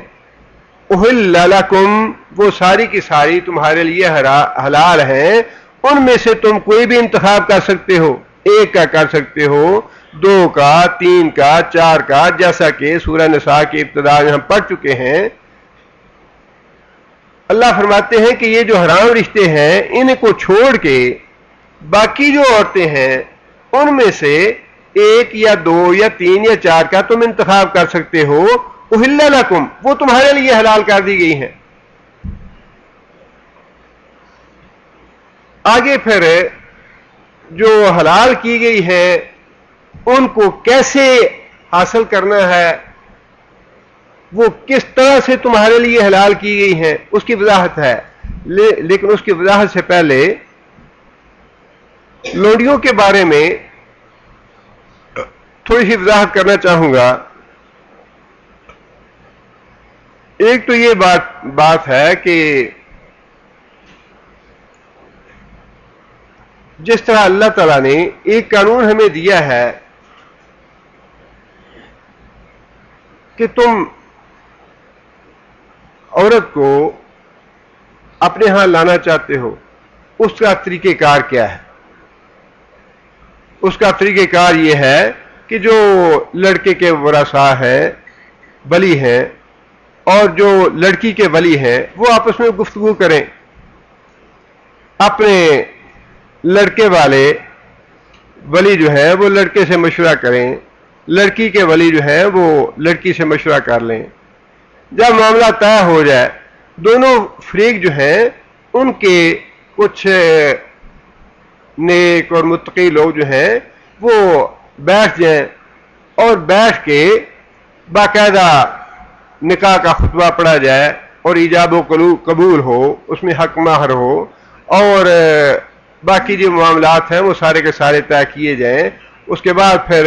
احل لکم، وہ ساری کی ساری تمہارے لیے حلال ہیں. ان میں سے تم کوئی بھی انتخاب کر سکتے ہو، ایک کا کر سکتے ہو، دو کا، تین کا، چار کا، جیسا کہ سورہ نساء کی ابتدا میں ہم پڑھ چکے ہیں. اللہ فرماتے ہیں کہ یہ جو حرام رشتے ہیں ان کو چھوڑ کے باقی جو عورتیں ہیں ان میں سے ایک یا دو یا تین یا چار کا تم انتخاب کر سکتے ہو. احل لکم، وہ تمہارے لیے حلال کر دی گئی ہیں. آگے پھر جو حلال کی گئی ہے ان کو کیسے حاصل کرنا ہے، وہ کس طرح سے تمہارے لیے حلال کی گئی ہیں اس کی وضاحت ہے. لیکن اس کی وضاحت سے پہلے لونڈیوں کے بارے میں تھوڑی سی وضاحت کرنا چاہوں گا. ایک تو یہ بات ہے کہ جس طرح اللہ تعالیٰ نے ایک قانون ہمیں دیا ہے کہ تم عورت کو اپنے ہاں لانا چاہتے ہو، اس کا طریقہ کار کیا ہے؟ اس کا طریقہ کار یہ ہے کہ جو لڑکے کے ورثاء ہیں، ولی ہیں، اور جو لڑکی کے ولی ہیں وہ آپس میں گفتگو کریں، اپنے لڑکے والے ولی جو ہے وہ لڑکے سے مشورہ کریں، لڑکی کے ولی جو ہے وہ لڑکی سے مشورہ کر لیں. جب معاملہ طے ہو جائے دونوں فریق جو ہیں ان کے کچھ نیک اور متقی لوگ جو ہیں وہ بیٹھ جائیں اور بیٹھ کے باقاعدہ نکاح کا خطبہ پڑھا جائے اور ایجاب و قبول ہو، اس میں حق مہر ہو، اور باقی جو معاملات ہیں وہ سارے کے سارے طے کیے جائیں. اس کے بعد پھر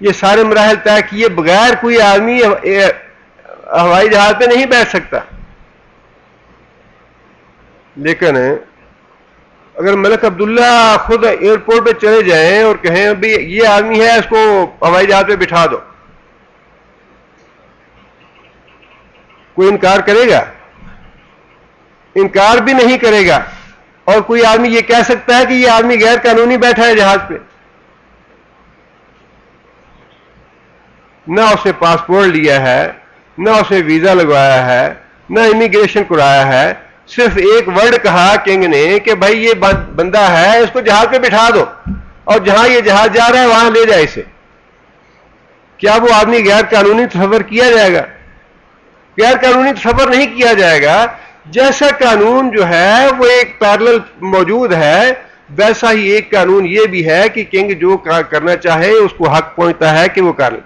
یہ سارے مراحل طے کیے بغیر کوئی آدمی ہوائی جہاز پہ نہیں بیٹھ سکتا. لیکن اگر ملک عبداللہ خود ایئرپورٹ پہ چلے جائیں اور کہیں بھی یہ آدمی ہے اس کو ہوائی جہاز پہ بٹھا دو, کوئی انکار کرے گا؟ انکار بھی نہیں کرے گا. اور کوئی آدمی یہ کہہ سکتا ہے کہ یہ آدمی غیر قانونی بیٹھا ہے جہاز پہ؟ نہ اسے پاسپورٹ لیا ہے, نہ اسے ویزا لگوایا ہے, نہ امیگریشن کرایا ہے, صرف ایک ورڈ کہا کنگ نے کہ بھائی یہ بندہ ہے اس کو جہاز پہ بٹھا دو اور جہاں یہ جہاز جا رہا ہے وہاں لے جائے اسے. کیا وہ آدمی غیر قانونی تصور کیا جائے گا؟ غیر قانونی تصور نہیں کیا جائے گا. جیسا قانون جو ہے وہ ایک پیرلل موجود ہے, ویسا ہی ایک قانون یہ بھی ہے کہ کنگ جو کرنا چاہے اس کو حق پہنچتا ہے کہ وہ کر لے.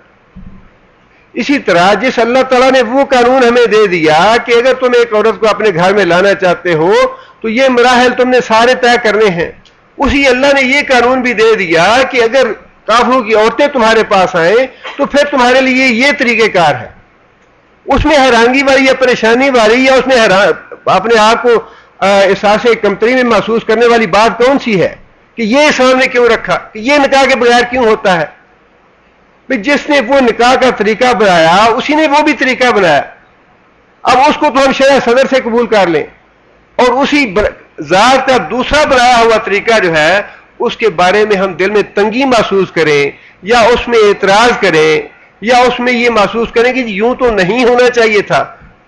اسی طرح جس اللہ تعالیٰ نے وہ قانون ہمیں دے دیا کہ اگر تم ایک عورت کو اپنے گھر میں لانا چاہتے ہو تو یہ مراحل تم نے سارے طے کرنے ہیں, اسی اللہ نے یہ قانون بھی دے دیا کہ اگر کافروں کی عورتیں تمہارے پاس آئیں تو پھر تمہارے لیے یہ طریقہ کار ہے. اس میں حیرانگی والی یا پریشانی والی یا اس میں اپنے آپ کو احساس کمتری میں محسوس کرنے والی بات کون سی ہے کہ یہ سامنے کیوں رکھا, کہ یہ نکاح کے بغیر کیوں ہوتا ہے؟ جس نے وہ نکاح کا طریقہ بنایا اسی نے وہ بھی طریقہ بنایا. اب اس کو تو ہم شرع صدر سے قبول کر لیں اور اسی ذات کا دوسرا بنایا ہوا طریقہ جو ہے اس کے بارے میں ہم دل میں تنگی محسوس کریں یا اس میں اعتراض کریں یا اس میں یہ محسوس کریں کہ یوں تو نہیں ہونا چاہیے تھا.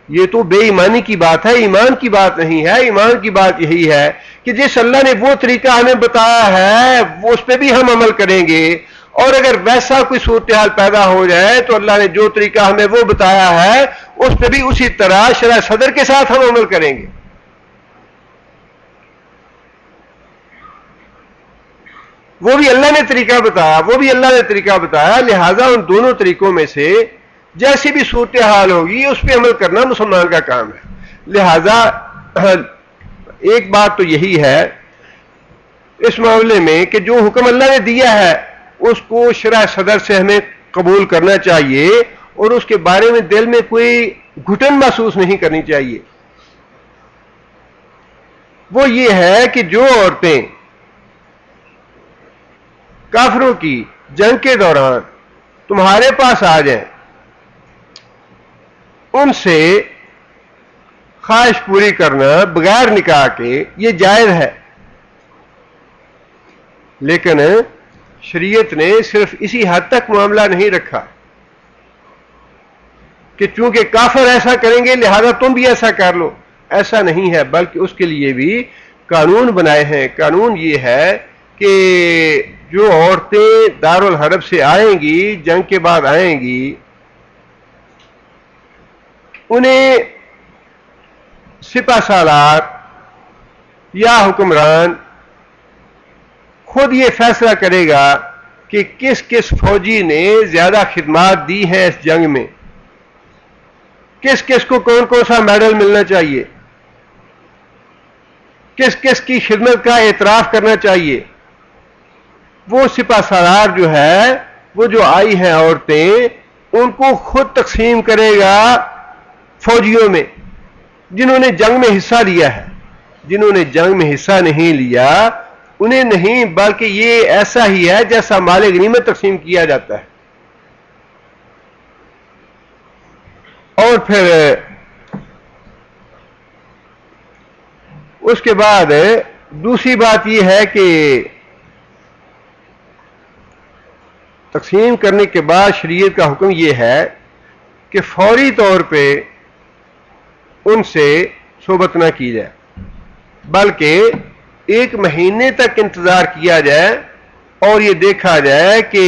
یہ تو بے ایمانی کی بات ہے, ایمان کی بات نہیں ہے. ایمان کی بات یہی ہے کہ جس اللہ نے وہ طریقہ ہمیں بتایا ہے وہ اس پہ بھی ہم عمل کریں گے, اور اگر ویسا کوئی صورتحال پیدا ہو جائے تو اللہ نے جو طریقہ ہمیں وہ بتایا ہے اس پہ بھی اسی طرح شرع صدر کے ساتھ ہم عمل کریں گے. وہ بھی اللہ نے طریقہ بتایا, وہ بھی اللہ نے طریقہ بتایا. لہذا ان دونوں طریقوں میں سے جیسی بھی صورتحال ہوگی اس پہ عمل کرنا مسلمان کا کام ہے. لہذا ایک بات تو یہی ہے اس معاملے میں کہ جو حکم اللہ نے دیا ہے اس کو شرع صدر سے ہمیں قبول کرنا چاہیے اور اس کے بارے میں دل میں کوئی گھٹن محسوس نہیں کرنی چاہیے. وہ یہ ہے کہ جو عورتیں کافروں کی جنگ کے دوران تمہارے پاس آ جائیں ان سے خواہش پوری کرنا بغیر نکاح کے یہ جائز ہے. لیکن شریعت نے صرف اسی حد تک معاملہ نہیں رکھا کہ چونکہ کافر ایسا کریں گے لہذا تم بھی ایسا کر لو. ایسا نہیں ہے, بلکہ اس کے لیے بھی قانون بنائے ہیں. قانون یہ ہے کہ جو عورتیں دارالحرب سے آئیں گی, جنگ کے بعد آئیں گی, انہیں سپہ سالار یا حکمران خود یہ فیصلہ کرے گا کہ کس کس فوجی نے زیادہ خدمات دی ہیں اس جنگ میں, کس کس کو کون کون سا میڈل ملنا چاہیے, کس کس کی خدمت کا اعتراف کرنا چاہیے. وہ سپہ سالار جو ہے وہ جو آئی ہیں عورتیں ان کو خود تقسیم کرے گا فوجیوں میں جنہوں نے جنگ میں حصہ لیا ہے. جنہوں نے جنگ میں حصہ نہیں لیا انہیں نہیں, بلکہ یہ ایسا ہی ہے جیسا مال غنیمت تقسیم کیا جاتا ہے. اور پھر اس کے بعد دوسری بات یہ ہے کہ تقسیم کرنے کے بعد شریعت کا حکم یہ ہے کہ فوری طور پہ ان سے صحبت نہ کی جائے, بلکہ 1 مہینے تک انتظار کیا جائے اور یہ دیکھا جائے کہ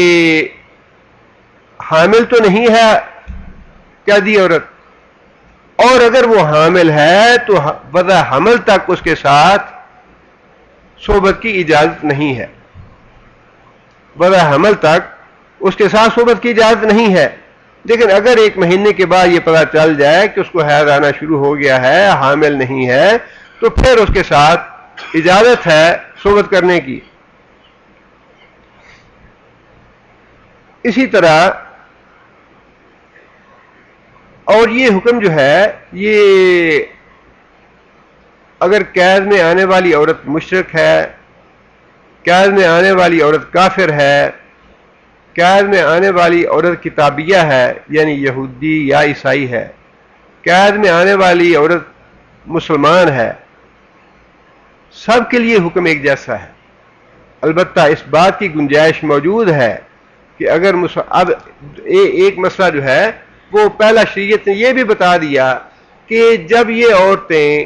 حامل تو نہیں ہے قیدی عورت, اور اگر وہ حامل ہے تو وضع حمل تک اس کے ساتھ صحبت کی اجازت نہیں ہے. وضع حمل تک اس کے ساتھ صحبت کی اجازت نہیں ہے. لیکن اگر 1 مہینے کے بعد یہ پتہ چل جائے کہ اس کو حیض آنا شروع ہو گیا ہے, حامل نہیں ہے, تو پھر اس کے ساتھ اجازت ہے صحبت کرنے کی. اسی طرح اور یہ حکم جو ہے یہ اگر قید میں آنے والی عورت مشرک ہے، قید میں آنے والی عورت کافر ہے، قید میں آنے والی عورت کتابیہ ہے یعنی یہودی یا عیسائی ہے، قید میں آنے والی عورت مسلمان ہے، سب کے لیے حکم ایک جیسا ہے۔ البتہ اس بات کی گنجائش موجود ہے کہ اگر اب ایک مسئلہ جو ہے وہ پہلا شریعت نے یہ بھی بتا دیا کہ جب یہ عورتیں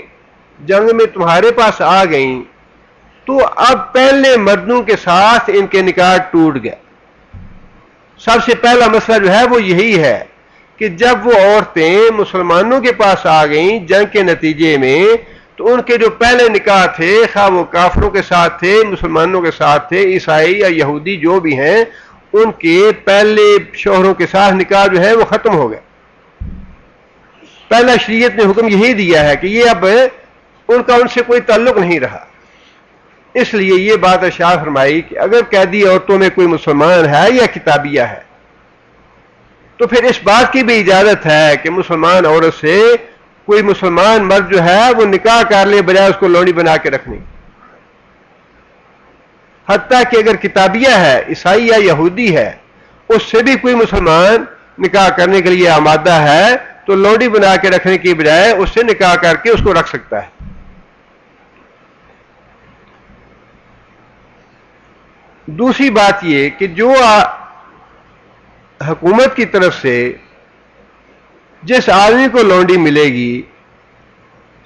جنگ میں تمہارے پاس آ گئیں تو اب پہلے مردوں کے ساتھ ان کے نکاح ٹوٹ گئے۔ سب سے پہلا مسئلہ جو ہے وہ یہی ہے کہ جب وہ عورتیں مسلمانوں کے پاس آ گئیں جنگ کے نتیجے میں تو ان کے جو پہلے نکاح تھے، خواہ وہ کافروں کے ساتھ تھے، مسلمانوں کے ساتھ تھے، عیسائی یا یہودی جو بھی ہیں، ان کے پہلے شوہروں کے ساتھ نکاح جو ہے وہ ختم ہو گئے۔ پہلا شریعت نے حکم یہی دیا ہے کہ یہ اب ان کا ان سے کوئی تعلق نہیں رہا۔ اس لیے یہ بات ارشاد فرمائی کہ اگر قیدی عورتوں میں کوئی مسلمان ہے یا کتابیہ ہے تو پھر اس بات کی بھی اجازت ہے کہ مسلمان عورت سے کوئی مسلمان مرد جو ہے وہ نکاح کر لے بجائے اس کو لونڈی بنا کے رکھنے۔ حتیٰ کہ اگر کتابیہ ہے، عیسائی یا یہودی ہے، اس سے بھی کوئی مسلمان نکاح کرنے کے لیے آمادہ ہے تو لونڈی بنا کے رکھنے کی بجائے اس سے نکاح کر کے اس کو رکھ سکتا ہے۔ دوسری بات یہ کہ جو حکومت کی طرف سے جس آدمی کو لونڈی ملے گی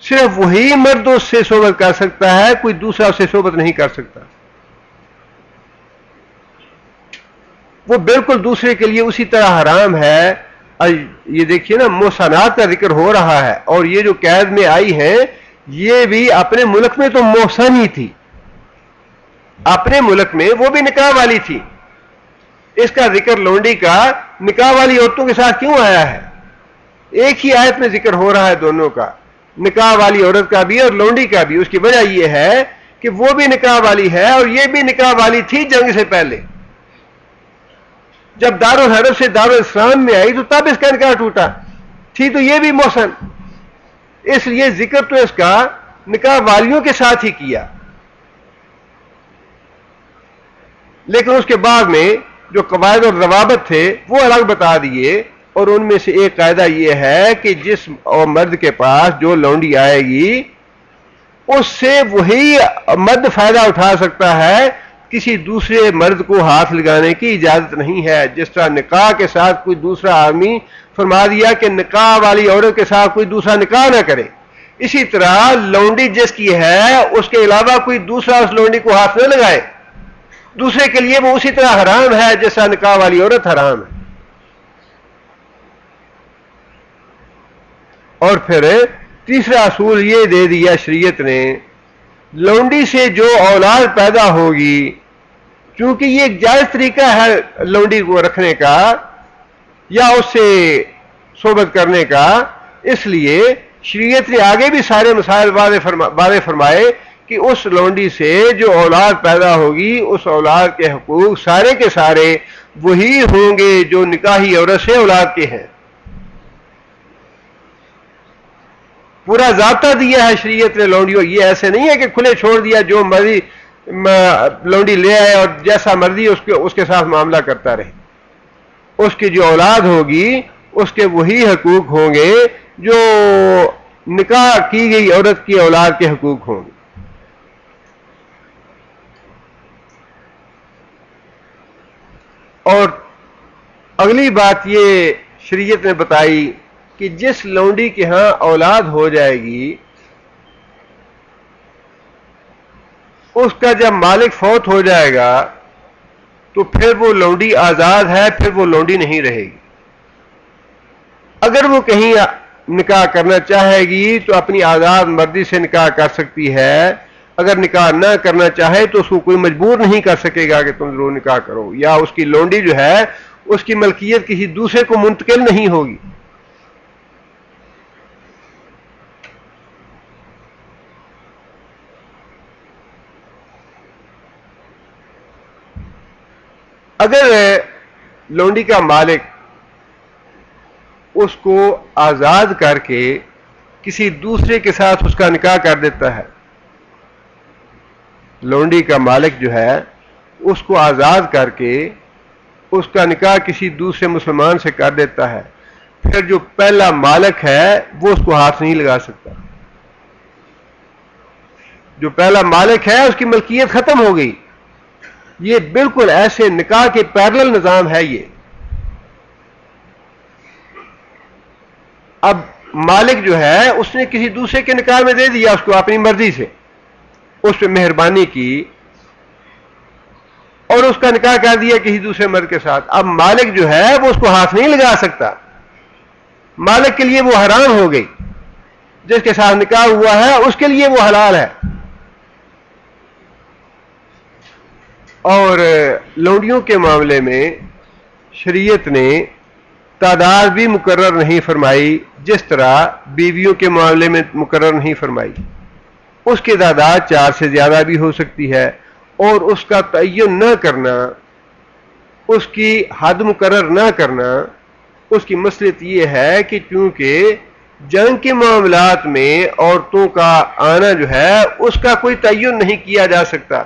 صرف وہی مرد اس سے صحبت کر سکتا ہے، کوئی دوسرا اس سے صحبت نہیں کر سکتا۔ وہ بالکل دوسرے کے لیے اسی طرح حرام ہے۔ یہ دیکھیے نا، محسنات کا ذکر ہو رہا ہے، اور یہ جو قید میں آئی ہیں یہ بھی اپنے ملک میں تو محسن ہی تھی، اپنے ملک میں وہ بھی نکاح والی تھی۔ اس کا ذکر لونڈی کا نکاح والی عورتوں کے ساتھ کیوں آیا ہے؟ ایک ہی آیت میں ذکر ہو رہا ہے دونوں کا، نکاح والی عورت کا بھی اور لونڈی کا بھی۔ اس کی وجہ یہ ہے کہ وہ بھی نکاح والی ہے اور یہ بھی نکاح والی تھی جنگ سے پہلے۔ جب دارالحرب سے دارالاسلام میں آئی تو تب اس کا نکاح ٹوٹا، تھی تو یہ بھی محسن، اس لیے ذکر تو اس کا نکاح والیوں کے ساتھ ہی کیا۔ لیکن اس کے بعد میں جو قواعد اور ضوابط تھے وہ الگ بتا دیے، اور ان میں سے ایک قاعدہ یہ ہے کہ جس اور مرد کے پاس جو لونڈی آئے گی اس سے وہی مرد فائدہ اٹھا سکتا ہے، کسی دوسرے مرد کو ہاتھ لگانے کی اجازت نہیں ہے۔ جس طرح نکاح کے ساتھ کوئی دوسرا آدمی فرما دیا کہ نکاح والی عورت کے ساتھ کوئی دوسرا نکاح نہ کرے، اسی طرح لونڈی جس کی ہے اس کے علاوہ کوئی دوسرا اس لونڈی کو ہاتھ نہ لگائے، دوسرے کے لیے وہ اسی طرح حرام ہے جیسا نکاح والی عورت حرام ہے۔ اور پھر تیسرا اصول یہ دے دیا شریعت نے، لونڈی سے جو اولاد پیدا ہوگی، چونکہ یہ ایک جائز طریقہ ہے لونڈی کو رکھنے کا یا اس سے صحبت کرنے کا، اس لیے شریعت نے آگے بھی سارے مسائل واضح فرمائے کہ اس لونڈی سے جو اولاد پیدا ہوگی اس اولاد کے حقوق سارے کے سارے وہی ہوں گے جو نکاحی عورت سے اولاد کے ہیں۔ پورا ضابطہ دیا ہے شریعت نے لونڈیوں، یہ ایسے نہیں ہے کہ کھلے چھوڑ دیا، جو مرضی لونڈی لے آئے اور جیسا مرضی اس کے ساتھ معاملہ کرتا رہے۔ اس کی جو اولاد ہوگی اس کے وہی حقوق ہوں گے جو نکاح کی گئی عورت کی اولاد کے حقوق ہوں گے۔ اور اگلی بات یہ شریعت نے بتائی کہ جس لونڈی کے ہاں اولاد ہو جائے گی اس کا جب مالک فوت ہو جائے گا تو پھر وہ لونڈی آزاد ہے، پھر وہ لونڈی نہیں رہے گی۔ اگر وہ کہیں نکاح کرنا چاہے گی تو اپنی آزاد مردی سے نکاح کر سکتی ہے، اگر نکاح نہ کرنا چاہے تو اس کو کوئی مجبور نہیں کر سکے گا کہ تم ضرور نکاح کرو، یا اس کی لونڈی جو ہے اس کی ملکیت کسی دوسرے کو منتقل نہیں ہوگی۔ اگر لونڈی کا مالک اس کو آزاد کر کے کسی دوسرے کے ساتھ اس کا نکاح کر دیتا ہے. لونڈی کا مالک جو ہے اس کو آزاد کر کے اس کا نکاح کسی دوسرے مسلمان سے کر دیتا ہے, پھر جو پہلا مالک ہے وہ اس کو ہاتھ نہیں لگا سکتا. جو پہلا مالک ہے اس کی ملکیت ختم ہو گئی. یہ بالکل ایسے نکاح کے پیرلل نظام ہے یہ. اب مالک جو ہے اس نے کسی دوسرے کے نکاح میں دے دیا اس کو اپنی مرضی سے, اس پہ مہربانی کی اور اس کا نکاح کر دیا کسی دوسرے مرد کے ساتھ. اب مالک جو ہے وہ اس کو ہاتھ نہیں لگا سکتا. مالک کے لیے وہ حرام ہو گئی. جس کے ساتھ نکاح ہوا ہے اس کے لیے وہ حلال ہے. اور لونڈیوں کے معاملے میں شریعت نے تعداد بھی مقرر نہیں فرمائی جس طرح بیویوں کے معاملے میں مقرر نہیں فرمائی. اس کی تعداد 4 سے زیادہ بھی ہو سکتی ہے, اور اس کا تعین نہ کرنا, اس کی حد مقرر نہ کرنا, اس کی مصلحت یہ ہے کہ چونکہ جنگ کے معاملات میں عورتوں کا آنا جو ہے اس کا کوئی تعین نہیں کیا جا سکتا,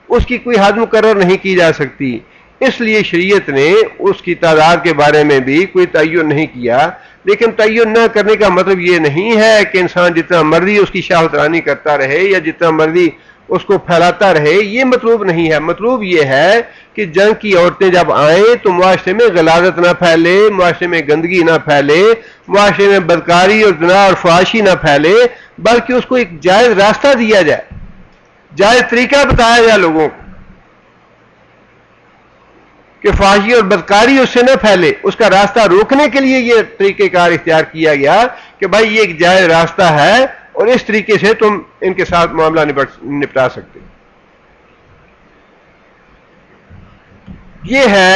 اس کی کوئی حد مقرر نہیں کی جا سکتی, اس لیے شریعت نے اس کی تعداد کے بارے میں بھی کوئی تعین نہیں کیا. لیکن تعین نہ کرنے کا مطلب یہ نہیں ہے کہ انسان جتنا مرضی اس کی شاہت رانی کرتا رہے یا جتنا مرضی اس کو پھیلاتا رہے, یہ مطلوب نہیں ہے. مطلوب یہ ہے کہ جنگ کی عورتیں جب آئیں تو معاشرے میں غلاظت نہ پھیلے, معاشرے میں گندگی نہ پھیلے, معاشرے میں بدکاری اور زنا اور فحاشی نہ پھیلے, بلکہ اس کو ایک جائز راستہ دیا جائے, جائز طریقہ بتایا جائے لوگوں کو کہ فحاشی اور بدکاری اس سے نہ پھیلے. اس کا راستہ روکنے کے لیے یہ طریقہ کار اختیار کیا گیا کہ بھائی یہ ایک جائز راستہ ہے اور اس طریقے سے تم ان کے ساتھ معاملہ نپٹا سکتے. یہ ہے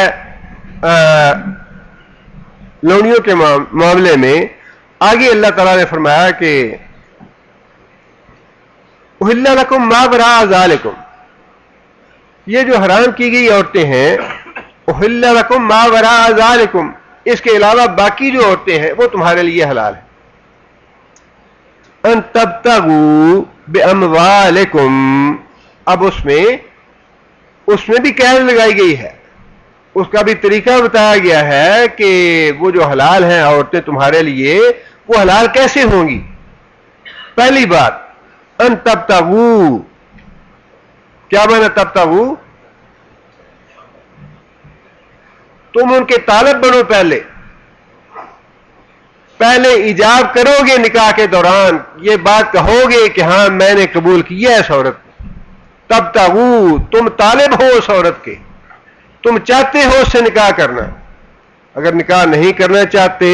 لونڈیوں کے معاملے میں. آگے اللہ تعالیٰ نے فرمایا کہ احل لکم ما وراء ذالکم, یہ جو حرام کی گئی عورتیں ہیں, احل لکم ما وراء ذالکم, اس کے علاوہ باقی جو عورتیں ہیں وہ تمہارے لیے حلال ہیں. ان تبتغوا باموالکم, اب اس میں بھی قید لگائی گئی ہے, اس کا بھی طریقہ بتایا گیا ہے کہ وہ جو حلال ہیں عورتیں تمہارے لیے وہ حلال کیسے ہوں گی. پہلی بات ان تبتغوا, کیا معنی تبتغوا؟ تم ان کے طالب بنو, پہلے ایجاب کرو گے نکاح کے دوران, یہ بات کہو گے کہ ہاں میں نے قبول کیا ہے اس عورت کو. تبتغوا, تم طالب ہو اس عورت کے, تم چاہتے ہو اس سے نکاح کرنا. اگر نکاح نہیں کرنا چاہتے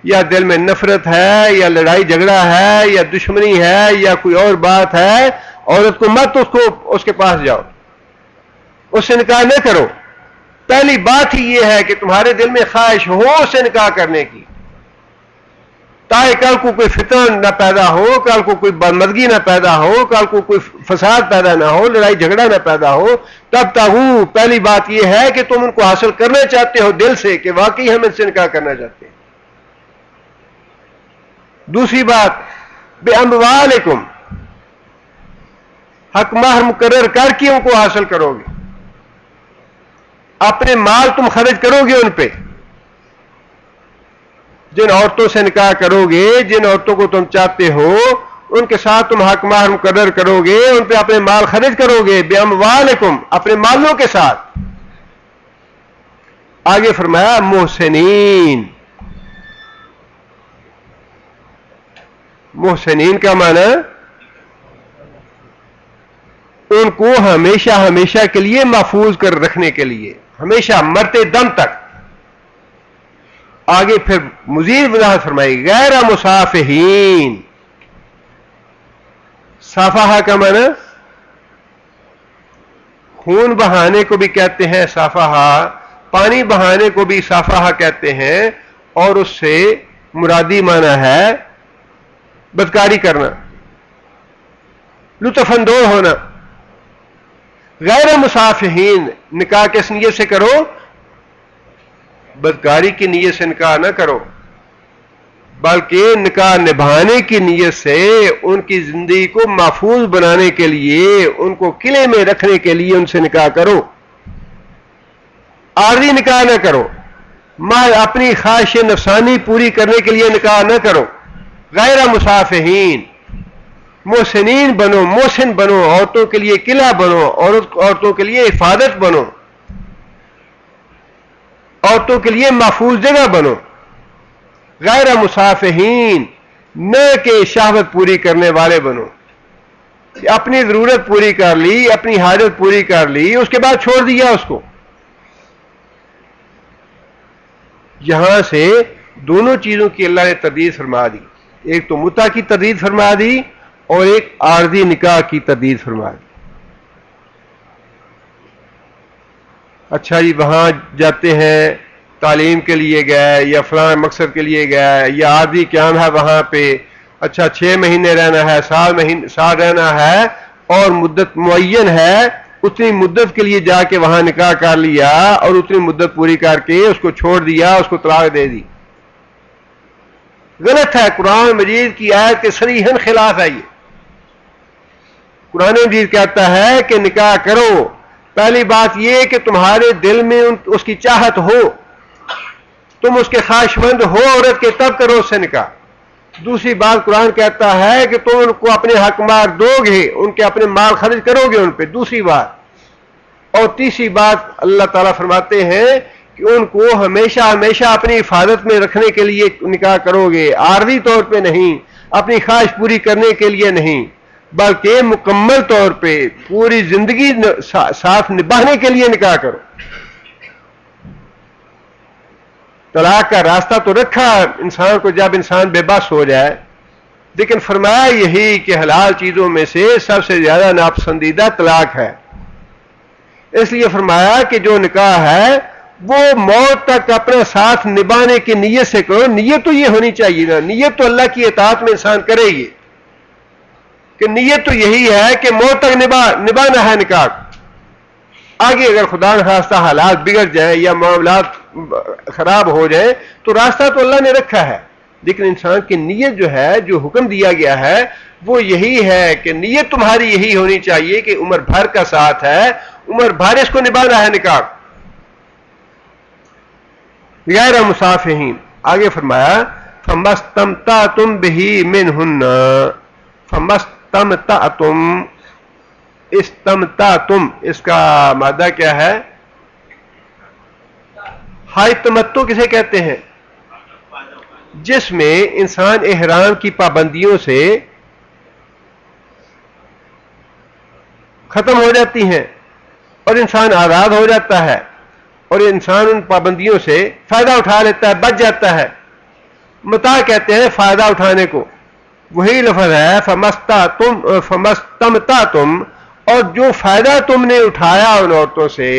یا دل میں نفرت ہے یا لڑائی جھگڑا ہے یا دشمنی ہے یا کوئی اور بات ہے, عورت کو مت اس کے پاس جاؤ, اس سے نکاح نہ کرو. پہلی بات ہی یہ ہے کہ تمہارے دل میں خواہش ہو اس سے نکاح کرنے کی, تاکہ کل کو کوئی فتن نہ پیدا ہو, کل کو کوئی بدمزگی نہ پیدا ہو, کل کو کوئی فساد پیدا نہ ہو, لڑائی جھگڑا نہ پیدا ہو. تب تاغو, پہلی بات یہ ہے کہ تم ان کو حاصل کرنا چاہتے ہو دل سے کہ واقعی ہم ان سے نکاح کرنا چاہتے ہیں. دوسری بات باموالکم, حق مہر مقرر کر کے ان کو حاصل کرو گے, اپنے مال تم خرچ کرو گے ان پہ. جن عورتوں سے نکاح کرو گے, جن عورتوں کو تم چاہتے ہو ان کے ساتھ تم حق مہر مقرر کرو گے, ان پہ اپنے مال خرچ کرو گے. باموالکم, اپنے مالوں کے ساتھ. آگے فرمایا محسنین, محسنین کا معنی ان کو ہمیشہ ہمیشہ کے لیے محفوظ کر رکھنے کے لیے, ہمیشہ مرتے دم تک. آگے پھر مزید وضاحت فرمائی غیر مصافحین. صافحہ کا معنی خون بہانے کو بھی کہتے ہیں صافحہ, پانی بہانے کو بھی صافحہ کہتے ہیں, اور اس سے مرادی معنی ہے بدکاری کرنا, لطف اندوز ہونا. غیر مصافحین, نکاح کس نیت سے کرو؟ بدکاری کی نیت سے نکاح نہ کرو، بلکہ نکاح نبھانے کی نیت سے ان کی زندگی کو محفوظ بنانے کے لیے، ان کو قلعے میں رکھنے کے لیے ان سے نکاح کرو، عارضی نکاح نہ کرو، اپنی خواہش نفسانی پوری کرنے کے لیے نکاح نہ کرو، غیر مصافحین، محسنین بنو، محسن بنو، عورتوں کے لیے قلعہ بنو، عورتوں کے لیے حفاظت بنو، عورتوں کے لیے محفوظ جگہ بنو، غیر مصافحین، نہ کہ شہوت پوری کرنے والے بنو، اپنی ضرورت پوری کر لی، اپنی حاجت پوری کر لی، اس کے بعد چھوڑ دیا اس کو۔ یہاں سے دونوں چیزوں کی اللہ نے تردید فرما دی، ایک تو متع کی تردید فرما دی اور ایک عارضی نکاح کی تردید فرما دی۔ اچھا جی، وہاں جاتے ہیں تعلیم کے لیے گئے یا فلاں مقصد کے لیے گئے یا عارضی قیام ہے وہاں پہ، اچھا 6 مہینے رہنا ہے، سال رہنا ہے اور مدت معین ہے، اتنی مدت کے لیے جا کے وہاں نکاح کر لیا اور اتنی مدت پوری کر کے اس کو چھوڑ دیا، اس کو طلاق دے دی۔ غلط ہے، قرآن مجید کی آیت کے صریحاً خلاف ہے یہ۔ قرآن مجید کہتا ہے کہ نکاح کرو، پہلی بات یہ کہ تمہارے دل میں اس کی چاہت ہو، تم اس کے خواہش مند ہو عورت کے، تب کرو اس سے نکاح۔ دوسری بات قرآن کہتا ہے کہ تم ان کو اپنے حق مار دو گے، ان کے اپنے مال خرچ کرو گے ان پہ، دوسری بات۔ اور تیسری بات اللہ تعالیٰ فرماتے ہیں کہ ان کو ہمیشہ ہمیشہ اپنی حفاظت میں رکھنے کے لیے نکاح کرو گے، عارضی طور پہ نہیں، اپنی خواہش پوری کرنے کے لیے نہیں، بلکہ مکمل طور پہ پوری زندگی ساتھ نبھانے کے لیے نکاح کرو۔ طلاق کا راستہ تو رکھا انسان کو جب انسان بے بس ہو جائے، لیکن فرمایا یہی کہ حلال چیزوں میں سے سب سے زیادہ ناپسندیدہ طلاق ہے۔ اس لیے فرمایا کہ جو نکاح ہے وہ موت تک اپنا ساتھ نبھانے کی نیت سے کرو۔ نیت تو یہ ہونی چاہیے نا، نیت تو اللہ کی اطاعت میں انسان کرے گی، کہ نیت تو یہی ہے کہ موت تک نبھانا ہے نکاح۔ آگے اگر خدا نخواستہ حالات بگڑ جائیں یا معاملات خراب ہو جائیں تو راستہ تو اللہ نے رکھا ہے، لیکن انسان کی نیت جو ہے، جو حکم دیا گیا ہے وہ یہی ہے کہ نیت تمہاری یہی ہونی چاہیے کہ عمر بھر کا ساتھ ہے، عمر بھر اس کو نبھانا ہے نکاح، غیر مصافحین۔ آگے فرمایا فَمَسْتَمْتَعْتُمْ بِهِ مِنْهُنَّ، فَمَسْتَمْتَعْتُمْ، استمتعتم اس کا مادہ کیا ہے؟ ہائی تمتع کسے کہتے ہیں؟ جس میں انسان احرام کی پابندیوں سے ختم ہو جاتی ہیں اور انسان آزاد ہو جاتا ہے اور انسان ان پابندیوں سے فائدہ اٹھا لیتا ہے، بچ جاتا ہے۔ متاع کہتے ہیں فائدہ اٹھانے کو، وہی لفظ ہے فمستمتعتم، اور جو فائدہ تم نے اٹھایا ان عورتوں سے،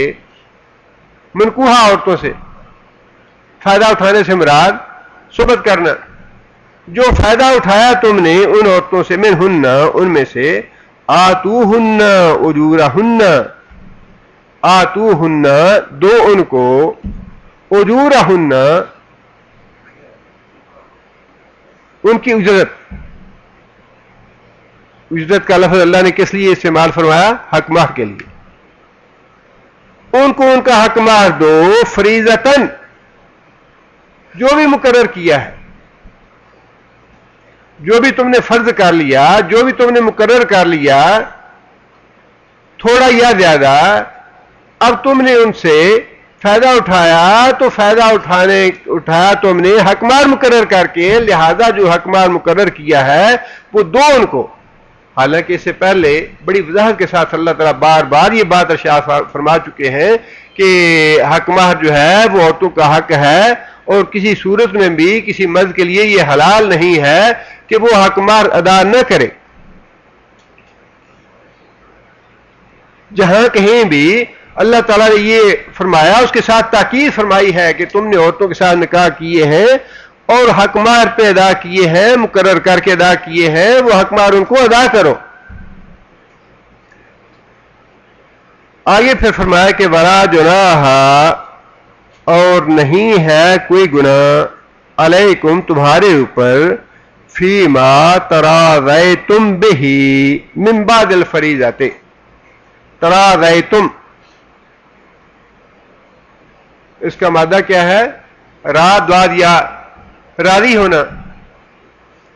منکوحہ عورتوں سے، فائدہ اٹھانے سے مراد صحبت کرنا، جو فائدہ اٹھایا تم نے ان عورتوں سے، منہن، ان میں سے، آتوہن اجورہن، آتوہن، دو ان کو، اجورہن، ان کی اجرت۔ اجرت کا لفظ اللہ نے کس لیے استعمال فرمایا؟ حق مہر کے لیے۔ ان کو ان کا حق مہر دو، فریضتاً، جو بھی مقرر کیا ہے، جو بھی تم نے فرض کر لیا، جو بھی تم نے مقرر کر لیا، تھوڑا یا زیادہ، اب تم نے ان سے فائدہ اٹھایا تو فائدہ اٹھایا تم نے حق مہر مقرر کر کے، لہذا جو حق مہر مقرر کیا ہے وہ دو ان کو۔ حالانکہ اس سے پہلے بڑی وضاحت کے ساتھ اللہ تعالیٰ بار بار یہ بات ارشاد فرما چکے ہیں کہ حق مہر جو ہے وہ عورتوں کا حق ہے، اور کسی صورت میں بھی کسی مرد کے لیے یہ حلال نہیں ہے کہ وہ حق مہر ادا نہ کرے۔ جہاں کہیں بھی اللہ تعالیٰ نے یہ فرمایا اس کے ساتھ تاکید فرمائی ہے کہ تم نے عورتوں کے ساتھ نکاح کیے ہیں اور حق مہر پہ ادا کیے ہیں، مقرر کر کے ادا کیے ہیں، وہ حق مہر ان کو ادا کرو۔ آگے پھر فرمایا کہ ولا جناح اور نہیں ہے کوئی گناہ علیکم تمہارے اوپر فیما تراضیتم بہ من بعد الفریضۃ. تراضیتم اس کا مادہ کیا ہے؟ را داد یا راضی ہونا.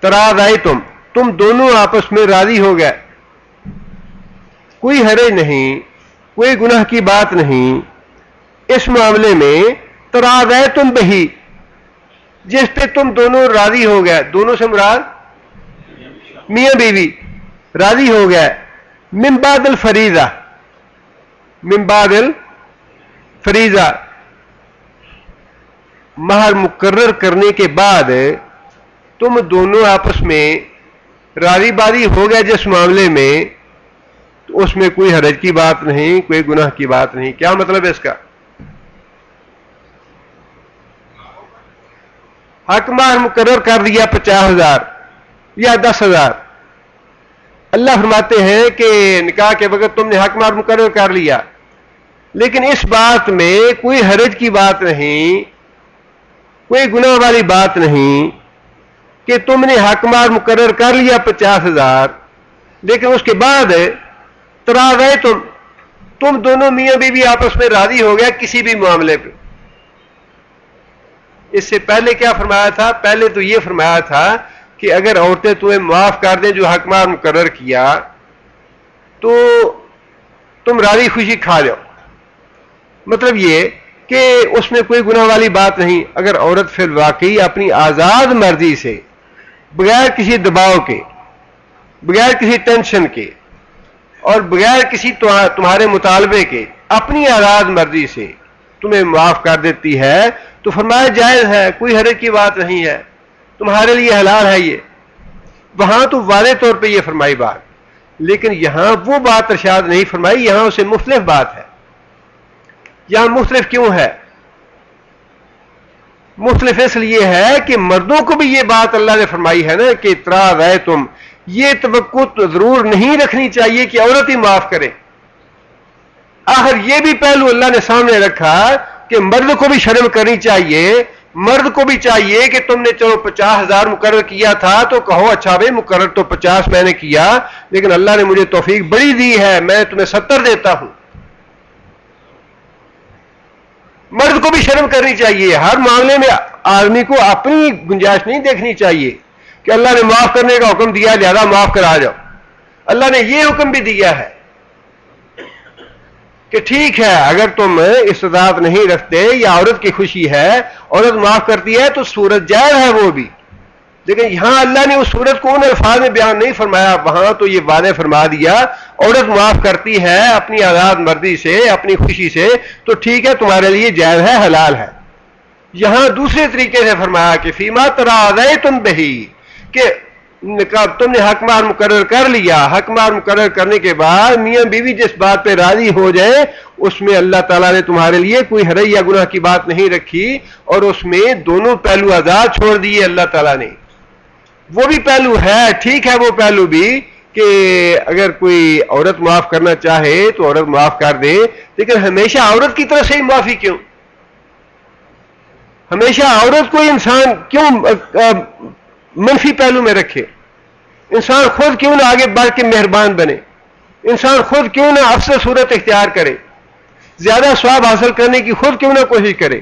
تراضیتم تم دونوں آپس میں راضی ہو گئے، کوئی حرج نہیں، کوئی گناہ کی بات نہیں اس معاملے میں. تراضیتم بہ جس پہ تم دونوں راضی ہو گئے، دونوں سے مراد میاں بیوی راضی ہو گئے. من بعد الفریضہ، من بعد الفریضہ مہر مقرر کرنے کے بعد تم دونوں آپس میں راضی بازی ہو گئے جس معاملے میں، تو اس میں کوئی حرج کی بات نہیں، کوئی گناہ کی بات نہیں. کیا مطلب ہے اس کا؟ حق مہر مقرر کر دیا 50,000 یا 10,000. اللہ فرماتے ہیں کہ نکاح کے وقت تم نے حق مہر مقرر کر لیا، لیکن اس بات میں کوئی حرج کی بات نہیں، کوئی گناہ والی بات نہیں کہ تم نے حق مہر مقرر کر لیا 50,000، لیکن اس کے بعد تم دونوں میاں بیوی آپس میں راضی ہو گیا کسی بھی معاملے پہ. اس سے پہلے کیا فرمایا تھا؟ پہلے تو یہ فرمایا تھا کہ اگر عورتیں تمہیں معاف کر دیں جو حق مہر مقرر کیا تو تم راضی خوشی کھا جاؤ. مطلب یہ کہ اس میں کوئی گناہ والی بات نہیں. اگر عورت فی الواقعی اپنی آزاد مرضی سے بغیر کسی دباؤ کے، بغیر کسی ٹینشن کے اور بغیر کسی تمہارے مطالبے کے اپنی آزاد مرضی سے تمہیں معاف کر دیتی ہے تو فرمایا جائز ہے، کوئی حرج کی بات نہیں ہے، تمہارے لیے حلال ہے. یہ وہاں تو واضح طور پہ یہ فرمائی بات، لیکن یہاں وہ بات ارشاد نہیں فرمائی، یہاں اسے مختلف بات ہے. یہاں مختلف کیوں ہے؟ مختلف اس لیے ہے کہ مردوں کو بھی یہ بات اللہ نے فرمائی ہے نا کہ تراضیتم، یہ توقع ضرور نہیں رکھنی چاہیے کہ عورت ہی معاف کرے. آخر یہ بھی پہلو اللہ نے سامنے رکھا کہ مرد کو بھی شرم کرنی چاہیے، مرد کو بھی چاہیے کہ تم نے چلو 50,000 مقرر کیا تھا تو کہو اچھا بھائی مقرر تو 50 میں نے کیا، لیکن اللہ نے مجھے توفیق بڑی دی ہے، میں تمہیں 70 دیتا ہوں. مرد کو بھی شرم کرنی چاہیے. ہر معاملے میں آدمی کو اپنی گنجائش نہیں دیکھنی چاہیے کہ اللہ نے معاف کرنے کا حکم دیا لہذا معاف کرا جاؤ. اللہ نے یہ حکم بھی دیا ہے کہ ٹھیک ہے اگر تم استطاعت نہیں رکھتے یا عورت کی خوشی ہے، عورت معاف کرتی ہے تو صورت جائز ہے وہ بھی، لیکن یہاں اللہ نے اس صورت کو ان الفاظ میں بیان نہیں فرمایا. وہاں تو یہ واضح فرما دیا عورت معاف کرتی ہے اپنی آزاد مرضی سے، اپنی خوشی سے، تو ٹھیک ہے تمہارے لیے جائز ہے، حلال ہے. یہاں دوسرے طریقے سے فرمایا کہ فیما تراضیتم بہ، کہ تم نے حق مہر مقرر کر لیا، حق مہر مقرر کرنے کے بعد میاں بیوی جس بات پہ راضی ہو جائے اس میں اللہ تعالیٰ نے تمہارے لیے کوئی حرج یا گناہ کی بات نہیں رکھی، اور اس میں دونوں پہلو آزاد چھوڑ دیے اللہ تعالیٰ نے. وہ بھی پہلو ہے، ٹھیک ہے وہ پہلو بھی کہ اگر کوئی عورت معاف کرنا چاہے تو عورت معاف کر دے، لیکن ہمیشہ عورت کی طرف سے ہی معافی کیوں؟ ہمیشہ عورت کو انسان کیوں منفی پہلو میں رکھے؟ انسان خود کیوں نہ آگے بڑھ کے مہربان بنے؟ انسان خود کیوں نہ افضل صورت اختیار کرے؟ زیادہ ثواب حاصل کرنے کی خود کیوں نہ کوشش کرے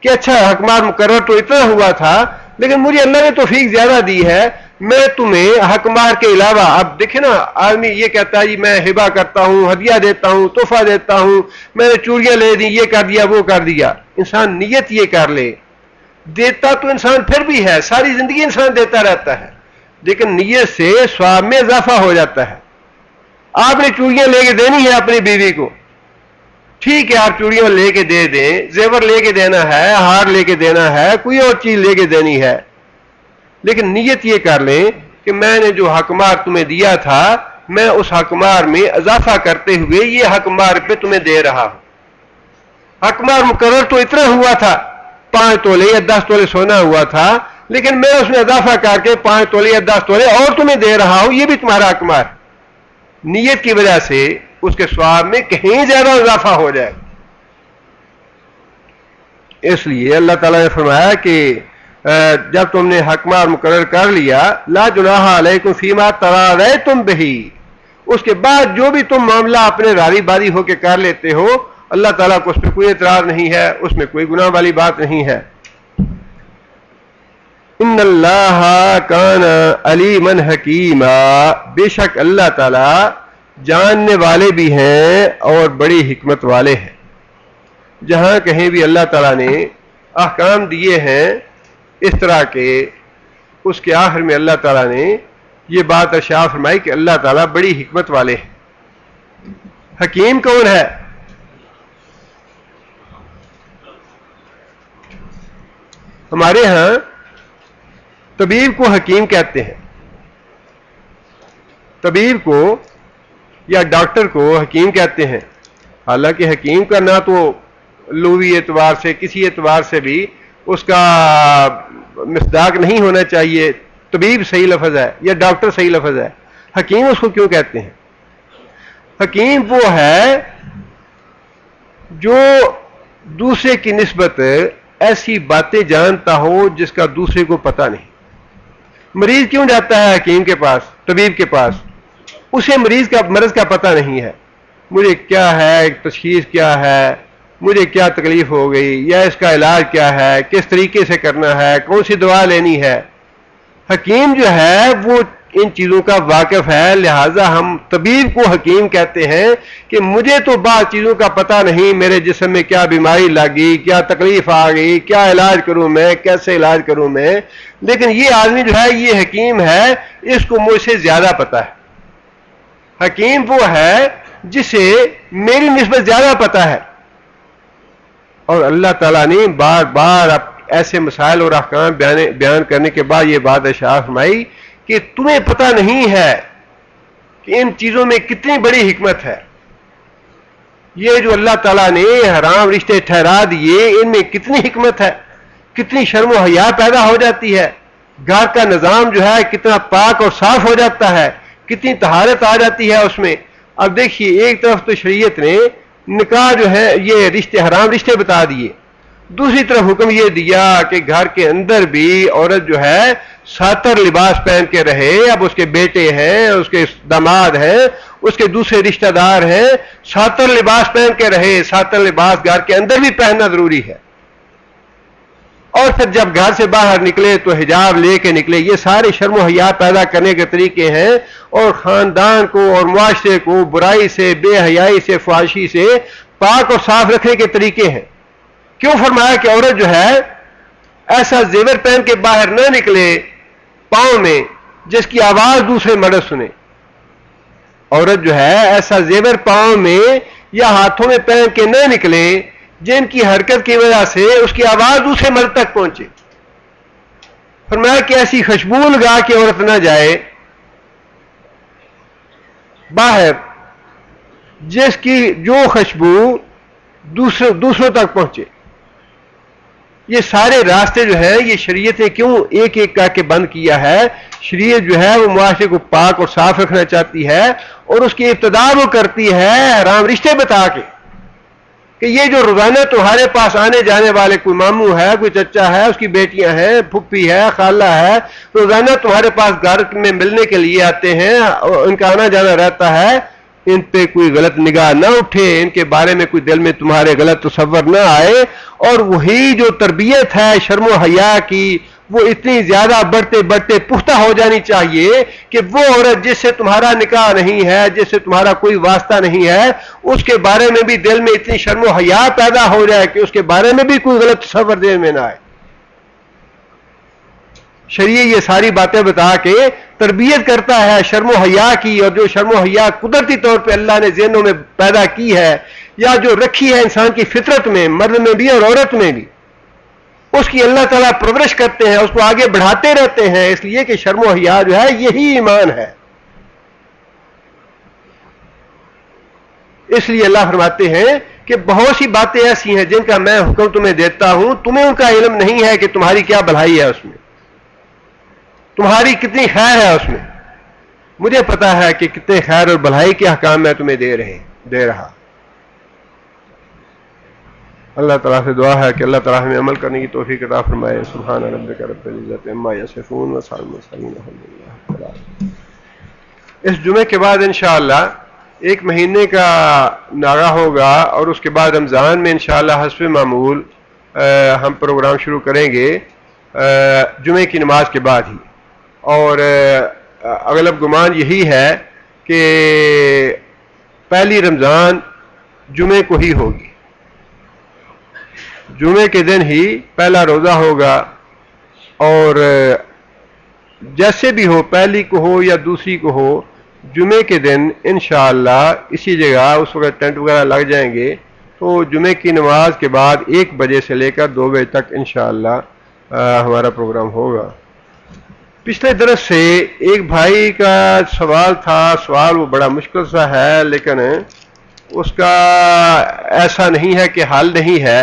کہ اچھا حق مہر مقرر تو اتنا ہوا تھا لیکن مجھے اللہ نے توفیق زیادہ دی ہے، میں تمہیں حق مہر کے علاوہ، اب دیکھیں نا آدمی یہ کہتا ہے جی میں ہبہ کرتا ہوں، ہدیہ دیتا ہوں، تحفہ دیتا ہوں، میں نے چوڑیاں لے دی، یہ کر دیا وہ کر دیا. انسان نیت یہ کر لے، دیتا تو انسان پھر بھی ہے، ساری زندگی انسان دیتا رہتا ہے، لیکن نیت سے ثواب میں اضافہ ہو جاتا ہے. آپ نے چوڑیاں لے کے دینی ہے اپنی بیوی کو، ٹھیک ہے آپ چوڑیاں لے کے دے دیں، زیور لے کے دینا ہے، ہار لے کے دینا ہے، کوئی اور چیز لے کے دینی ہے، لیکن نیت یہ کر لیں کہ میں نے جو حق مہر تمہیں دیا تھا میں اس حق مہر میں اضافہ کرتے ہوئے یہ حق مہر پہ تمہیں دے رہا ہوں. حق مہر مقرر تو اتنا ہوا تھا، 5 تولے یا 10 تولے سونا ہوا تھا، لیکن میں اس میں اضافہ کر کے 5 تولے یا 10 تولے اور تمہیں دے رہا ہوں، یہ بھی تمہارا حق مہر. نیت کی وجہ سے اس کے ثواب میں کہیں زیادہ اضافہ ہو جائے. اس لیے اللہ تعالیٰ نے فرمایا کہ جب تم نے حکمہ مقرر کر لیا لا جناح علیکم فیما تراضیتم بہ، اس کے بعد جو بھی تم معاملہ اپنے راضی بازی ہو کے کر لیتے ہو اللہ تعالیٰ کو اس پہ کوئی اعتراض نہیں ہے، اس میں کوئی گناہ والی بات نہیں ہے۔ ان اللہ کان علیما حکیما، بے شک اللہ تعالیٰ جاننے والے بھی ہیں اور بڑی حکمت والے ہیں۔ جہاں کہیں بھی اللہ تعالیٰ نے احکام دیے ہیں اس طرح کے، اس کے آخر میں اللہ تعالیٰ نے یہ بات ارشاد فرمائی کہ اللہ تعالیٰ بڑی حکمت والے ہیں۔ حکیم کون ہے؟ ہمارے ہاں طبیب کو حکیم کہتے ہیں، طبیب کو یا ڈاکٹر کو حکیم کہتے ہیں، حالانکہ حکیم کا نہ تو لغوی اعتبار سے کسی اعتبار سے بھی اس کا مصداق نہیں ہونا چاہیے، طبیب صحیح لفظ ہے یا ڈاکٹر صحیح لفظ ہے، حکیم اس کو کیوں کہتے ہیں؟ حکیم وہ ہے جو دوسرے کی نسبت ایسی باتیں جانتا ہو جس کا دوسرے کو پتہ نہیں۔ مریض کیوں جاتا ہے حکیم کے پاس، طبیب کے پاس؟ اسے مریض کا مرض کا پتہ نہیں ہے، مجھے کیا ہے، تشخیص کیا ہے، مجھے کیا تکلیف ہو گئی، یا اس کا علاج کیا ہے، کس طریقے سے کرنا ہے، کون سی دوا لینی ہے۔ حکیم جو ہے وہ ان چیزوں کا واقف ہے، لہذا ہم طبیب کو حکیم کہتے ہیں کہ مجھے تو بعض چیزوں کا پتہ نہیں، میرے جسم میں کیا بیماری لگی، کیا تکلیف آ گئی، کیا علاج کروں میں، کیسے علاج کروں میں، لیکن یہ آدمی جو ہے یہ حکیم ہے، اس کو مجھ سے زیادہ پتہ ہے۔ حکیم وہ ہے جسے میری نسبت زیادہ پتہ ہے۔ اور اللہ تعالیٰ نے بار بار ایسے مسائل اور احکام بیان کرنے کے بعد یہ بات ارشاد فرمائی کہ تمہیں پتہ نہیں ہے کہ ان چیزوں میں کتنی بڑی حکمت ہے۔ یہ جو اللہ تعالیٰ نے حرام رشتے ٹھہرا دیے ان میں کتنی حکمت ہے، کتنی شرم و حیا پیدا ہو جاتی ہے، گھر کا نظام جو ہے کتنا پاک اور صاف ہو جاتا ہے، کتنی طہارت آ جاتی ہے اس میں۔ اب دیکھیے ایک طرف تو شریعت نے نکاح جو ہے یہ رشتے حرام رشتے بتا دیے، دوسری طرف حکم یہ دیا کہ گھر کے اندر بھی عورت جو ہے ساتر لباس پہن کے رہے، اب اس کے بیٹے ہیں، اس کے داماد ہیں، اس کے دوسرے رشتہ دار ہیں، ساتر لباس پہن کے رہے۔ ساتر لباس گھر کے اندر بھی پہننا ضروری ہے، اور پھر جب گھر سے باہر نکلے تو حجاب لے کے نکلے۔ یہ سارے شرم و حیا پیدا کرنے کے طریقے ہیں اور خاندان کو اور معاشرے کو برائی سے، بے حیائی سے، فحاشی سے پاک اور صاف رکھنے کے طریقے ہیں۔ کیوں فرمایا کہ عورت جو ہے ایسا زیور پہن کے باہر نہ نکلے پاؤں میں جس کی آواز دوسرے مرد سنے۔ عورت جو ہے ایسا زیور پاؤں میں یا ہاتھوں میں پہن کے نہ نکلے جن کی حرکت کی وجہ سے اس کی آواز دوسرے مرد تک پہنچے۔ فرمایا کہ ایسی خوشبو لگا کے عورت نہ جائے باہر جس کی جو خوشبو دوسروں تک پہنچے۔ یہ سارے راستے جو ہیں یہ شریعت نے کیوں ایک ایک کر کے بند کیا ہے؟ شریعت جو ہے وہ معاشرے کو پاک اور صاف رکھنا چاہتی ہے، اور اس کی ابتدا وہ کرتی ہے حرام رشتے بتا کے کہ یہ جو روزانہ تمہارے پاس آنے جانے والے، کوئی ماموں ہے، کوئی چچا ہے، اس کی بیٹیاں ہیں، پھپھی ہے، خالہ ہے، روزانہ تمہارے پاس گھر میں ملنے کے لیے آتے ہیں، ان کا آنا جانا رہتا ہے، ان پہ کوئی غلط نگاہ نہ اٹھے، ان کے بارے میں کوئی دل میں تمہارے غلط تصور نہ آئے۔ اور وہی جو تربیت ہے شرم و حیا کی وہ اتنی زیادہ بڑھتے بڑھتے پختہ ہو جانی چاہیے کہ وہ عورت جس سے تمہارا نکاح نہیں ہے، جس سے تمہارا کوئی واسطہ نہیں ہے، اس کے بارے میں بھی دل میں اتنی شرم و حیا پیدا ہو جائے کہ اس کے بارے میں بھی کوئی غلط تصور دل میں نہ آئے۔ شریعت یہ ساری باتیں بتا کے تربیت کرتا ہے شرم و حیا کی، اور جو شرم و حیا قدرتی طور پہ اللہ نے ذہنوں میں پیدا کی ہے یا جو رکھی ہے انسان کی فطرت میں، مرد میں بھی اور عورت میں بھی، اس کی اللہ تعالیٰ پرورش کرتے ہیں، اس کو آگے بڑھاتے رہتے ہیں، اس لیے کہ شرم و حیا جو ہے یہی ایمان ہے۔ اس لیے اللہ فرماتے ہیں کہ بہت سی باتیں ایسی ہیں جن کا میں حکم تمہیں دیتا ہوں، تمہیں ان کا علم نہیں ہے کہ تمہاری کیا بھلائی ہے اس میں، تمہاری کتنی خیر ہے اس میں۔ مجھے پتا ہے کہ کتنے خیر اور بھلائی کے احکام میں تمہیں دے رہا۔ اللہ تعالیٰ سے دعا ہے کہ اللہ تعالیٰ ہمیں عمل کرنے کی توفیق عطا فرمائے. سبحان ربک رب العزت عما یصفون وسلام علی المرسلین. اس جمعے کے بعد انشاءاللہ ایک مہینے کا ناغہ ہوگا اور اس کے بعد رمضان میں انشاءاللہ حسب معمول ہم پروگرام شروع کریں گے جمعے کی نماز کے بعد ہی. اور اغلب گمان یہی ہے کہ پہلی رمضان جمعے کو ہی ہوگی. جمعے کے دن ہی پہلا روزہ ہوگا اور جیسے بھی ہو پہلی کو ہو یا دوسری کو ہو جمعے کے دن انشاءاللہ اسی جگہ اس وقت ٹینٹ وغیرہ لگ جائیں گے. تو جمعے کی نماز کے بعد 1 بجے سے لے کر 2 بجے تک انشاءاللہ ہمارا پروگرام ہوگا. پچھلے درس سے ایک بھائی کا سوال تھا. سوال وہ بڑا مشکل سا ہے لیکن اس کا ایسا نہیں ہے کہ حل نہیں ہے.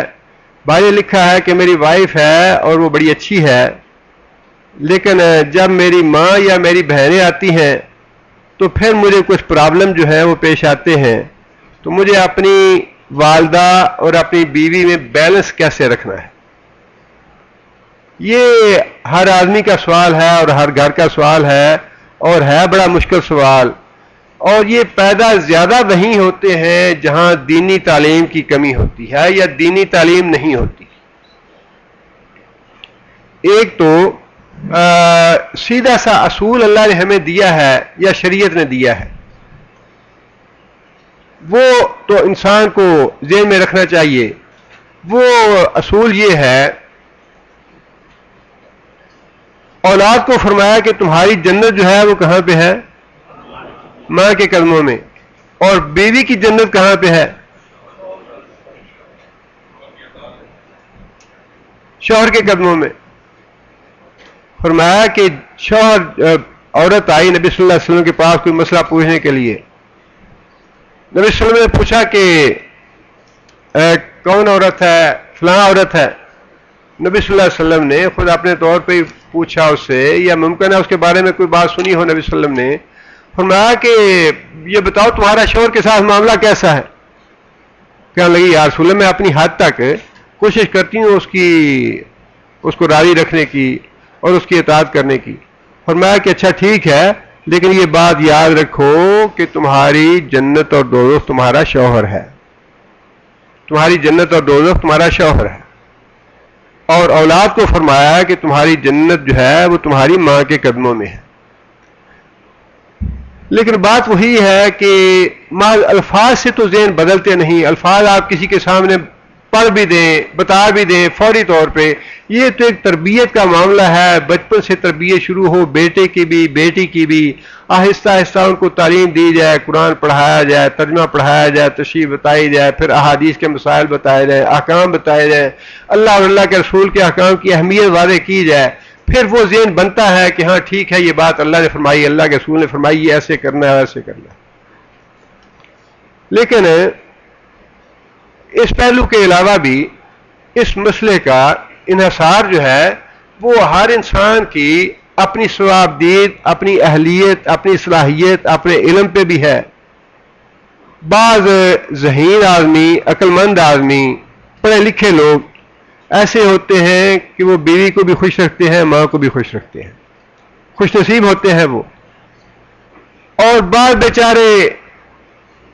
بھائی نے لکھا ہے کہ میری وائف ہے اور وہ بڑی اچھی ہے لیکن جب میری ماں یا میری بہنیں آتی ہیں تو پھر مجھے کچھ پرابلم جو ہے وہ پیش آتے ہیں. تو مجھے اپنی والدہ اور اپنی بیوی میں بیلنس کیسے رکھنا ہے؟ یہ ہر آدمی کا سوال ہے اور ہر گھر کا سوال ہے اور ہے بڑا مشکل سوال. اور یہ پیدا زیادہ وہیں ہوتے ہیں جہاں دینی تعلیم کی کمی ہوتی ہے یا دینی تعلیم نہیں ہوتی. ایک تو سیدھا سا اصول اللہ نے ہمیں دیا ہے یا شریعت نے دیا ہے وہ تو انسان کو ذہن میں رکھنا چاہیے. وہ اصول یہ ہے اولاد کو فرمایا کہ تمہاری جنت جو ہے وہ کہاں پہ ہے؟ ماں کے قدموں میں. اور بیوی کی جنت کہاں پہ ہے؟ شوہر کے قدموں میں. فرمایا کہ شوہر عورت آئی نبی صلی اللہ علیہ وسلم کے پاس کوئی مسئلہ پوچھنے کے لیے. نبی صلی اللہ علیہ وسلم نے پوچھا کہ کون عورت ہے؟ فلاں عورت ہے. نبی صلی اللہ علیہ وسلم نے خود اپنے طور پہ پوچھا اس سے یا ممکن ہے اس کے بارے میں کوئی بات سنی ہو. نبی صلی اللہ علیہ وسلم نے فرمایا کہ یہ بتاؤ تمہارا شوہر کے ساتھ معاملہ کیسا ہے؟ کہنے لگی یا رسول اللہ میں اپنی حد تک کوشش کرتی ہوں اس کو راضی رکھنے کی اور اس کی اطاعت کرنے کی. فرمایا کہ اچھا ٹھیک ہے لیکن یہ بات یاد رکھو کہ تمہاری جنت اور دوزخ تمہارا شوہر ہے. تمہاری جنت اور دوزخ تمہارا شوہر ہے. اور اولاد کو فرمایا کہ تمہاری جنت جو ہے وہ تمہاری ماں کے قدموں میں ہے. لیکن بات وہی ہے کہ محض الفاظ سے تو ذہن بدلتے نہیں. الفاظ آپ کسی کے سامنے پڑھ بھی دیں بتا بھی دیں فوری طور پہ. یہ تو ایک تربیت کا معاملہ ہے. بچپن سے تربیت شروع ہو بیٹے کی بھی بیٹی کی بھی. آہستہ آہستہ ان کو تعلیم دی جائے قرآن پڑھایا جائے ترجمہ پڑھایا جائے تشریح بتائی جائے پھر احادیث کے مسائل بتائے جائیں احکام بتائے جائیں اللہ اور اللہ کے رسول کے احکام کی اہمیت واضح کی جائے. پھر وہ ذہن بنتا ہے کہ ہاں ٹھیک ہے یہ بات اللہ نے فرمائی اللہ کے رسول نے فرمائی یہ ایسے کرنا ہے ایسے کرنا ہے. لیکن اس پہلو کے علاوہ بھی اس مسئلے کا انحصار جو ہے وہ ہر انسان کی اپنی ثوابدید اپنی اہلیت اپنی صلاحیت اپنے علم پہ بھی ہے. بعض ذہین آدمی عقل مند آدمی پڑھے لکھے لوگ ایسے ہوتے ہیں کہ وہ بیوی کو بھی خوش رکھتے ہیں ماں کو بھی خوش رکھتے ہیں خوش نصیب ہوتے ہیں وہ. اور بعض بیچارے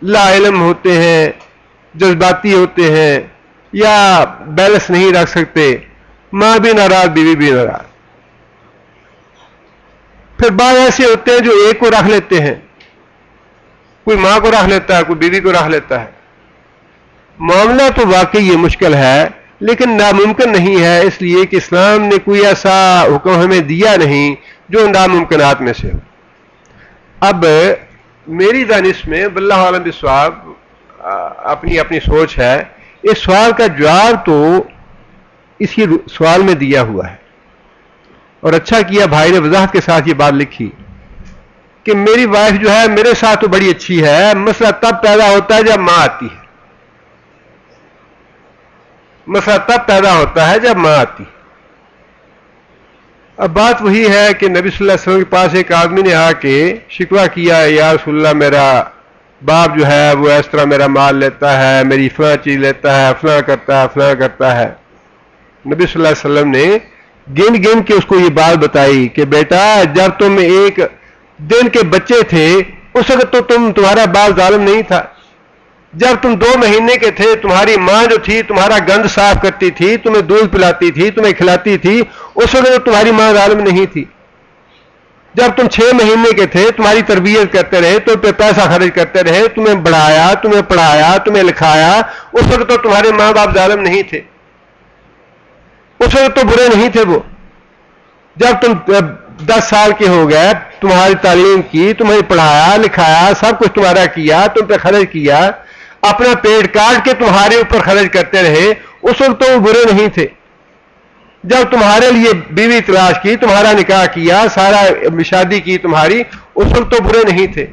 لا علم ہوتے ہیں جذباتی ہوتے ہیں یا بیلنس نہیں رکھ سکتے. ماں بھی ناراض بیوی بھی ناراض. پھر بعض ایسے ہوتے ہیں جو ایک کو رکھ لیتے ہیں کوئی ماں کو رکھ لیتا ہے کوئی بیوی کو رکھ لیتا ہے. معاملہ تو واقعی یہ مشکل ہے لیکن ناممکن نہیں ہے اس لیے کہ اسلام نے کوئی ایسا حکم ہمیں دیا نہیں جو ناممکنات میں سے ہو. اب میری دانش میں واللہ عالم بالصواب اپنی اپنی سوچ ہے. اس سوال کا جواب تو اسی سوال میں دیا ہوا ہے اور اچھا کیا بھائی نے وضاحت کے ساتھ یہ بات لکھی کہ میری وائف جو ہے میرے ساتھ تو بڑی اچھی ہے. مسئلہ تب پیدا ہوتا ہے جب ماں آتی ہے. مسئلہ تب پیدا ہوتا ہے جب ماں آتی. اب بات وہی ہے کہ نبی صلی اللہ علیہ وسلم کے پاس ایک آدمی نے آ کے شکوہ کیا یا رسول اللہ باپ جو ہے وہ اس طرح میرا مال لیتا ہے، میری فلاں چیز لیتا ہے، فلاں کرتا ہے. نبی صلی اللہ علیہ وسلم نے گن گن کے اس کو یہ بات بتائی کہ بیٹا جب تم ایک دن کے بچے تھے اس وقت تو تمہارا باپ ظالم نہیں تھا. جب تم 2 مہینے کے تھے تمہاری ماں جو تھی تمہارا گند صاف کرتی تھی، تمہیں دودھ پلاتی تھی، تمہیں کھلاتی تھی، اس وقت تو تمہاری ماں ظالم نہیں تھی. جب تم 6 مہینے کے تھے تمہاری تربیت کرتے رہے، تم پہ پیسہ خرچ کرتے رہے، تمہیں بڑھایا، تمہیں پڑھایا، تمہیں لکھایا، اس وقت تو تمہارے ماں باپ ظالم نہیں تھے، اس وقت تو برے نہیں تھے وہ. جب تم 10 سال کے ہو گئے، تمہاری تعلیم کی، تمہیں پڑھایا لکھایا، سب کچھ تمہارا کیا، تم پہ خرچ کیا، اپنا پیٹ کاٹ کے تمہارے اوپر خرچ کرتے رہے، اس وقت تو وہ برے نہیں تھے. جب تمہارے لیے بیوی تلاش کی، تمہارا نکاح کیا، سارا شادی کی تمہاری، اس وقت تو برے نہیں تھے.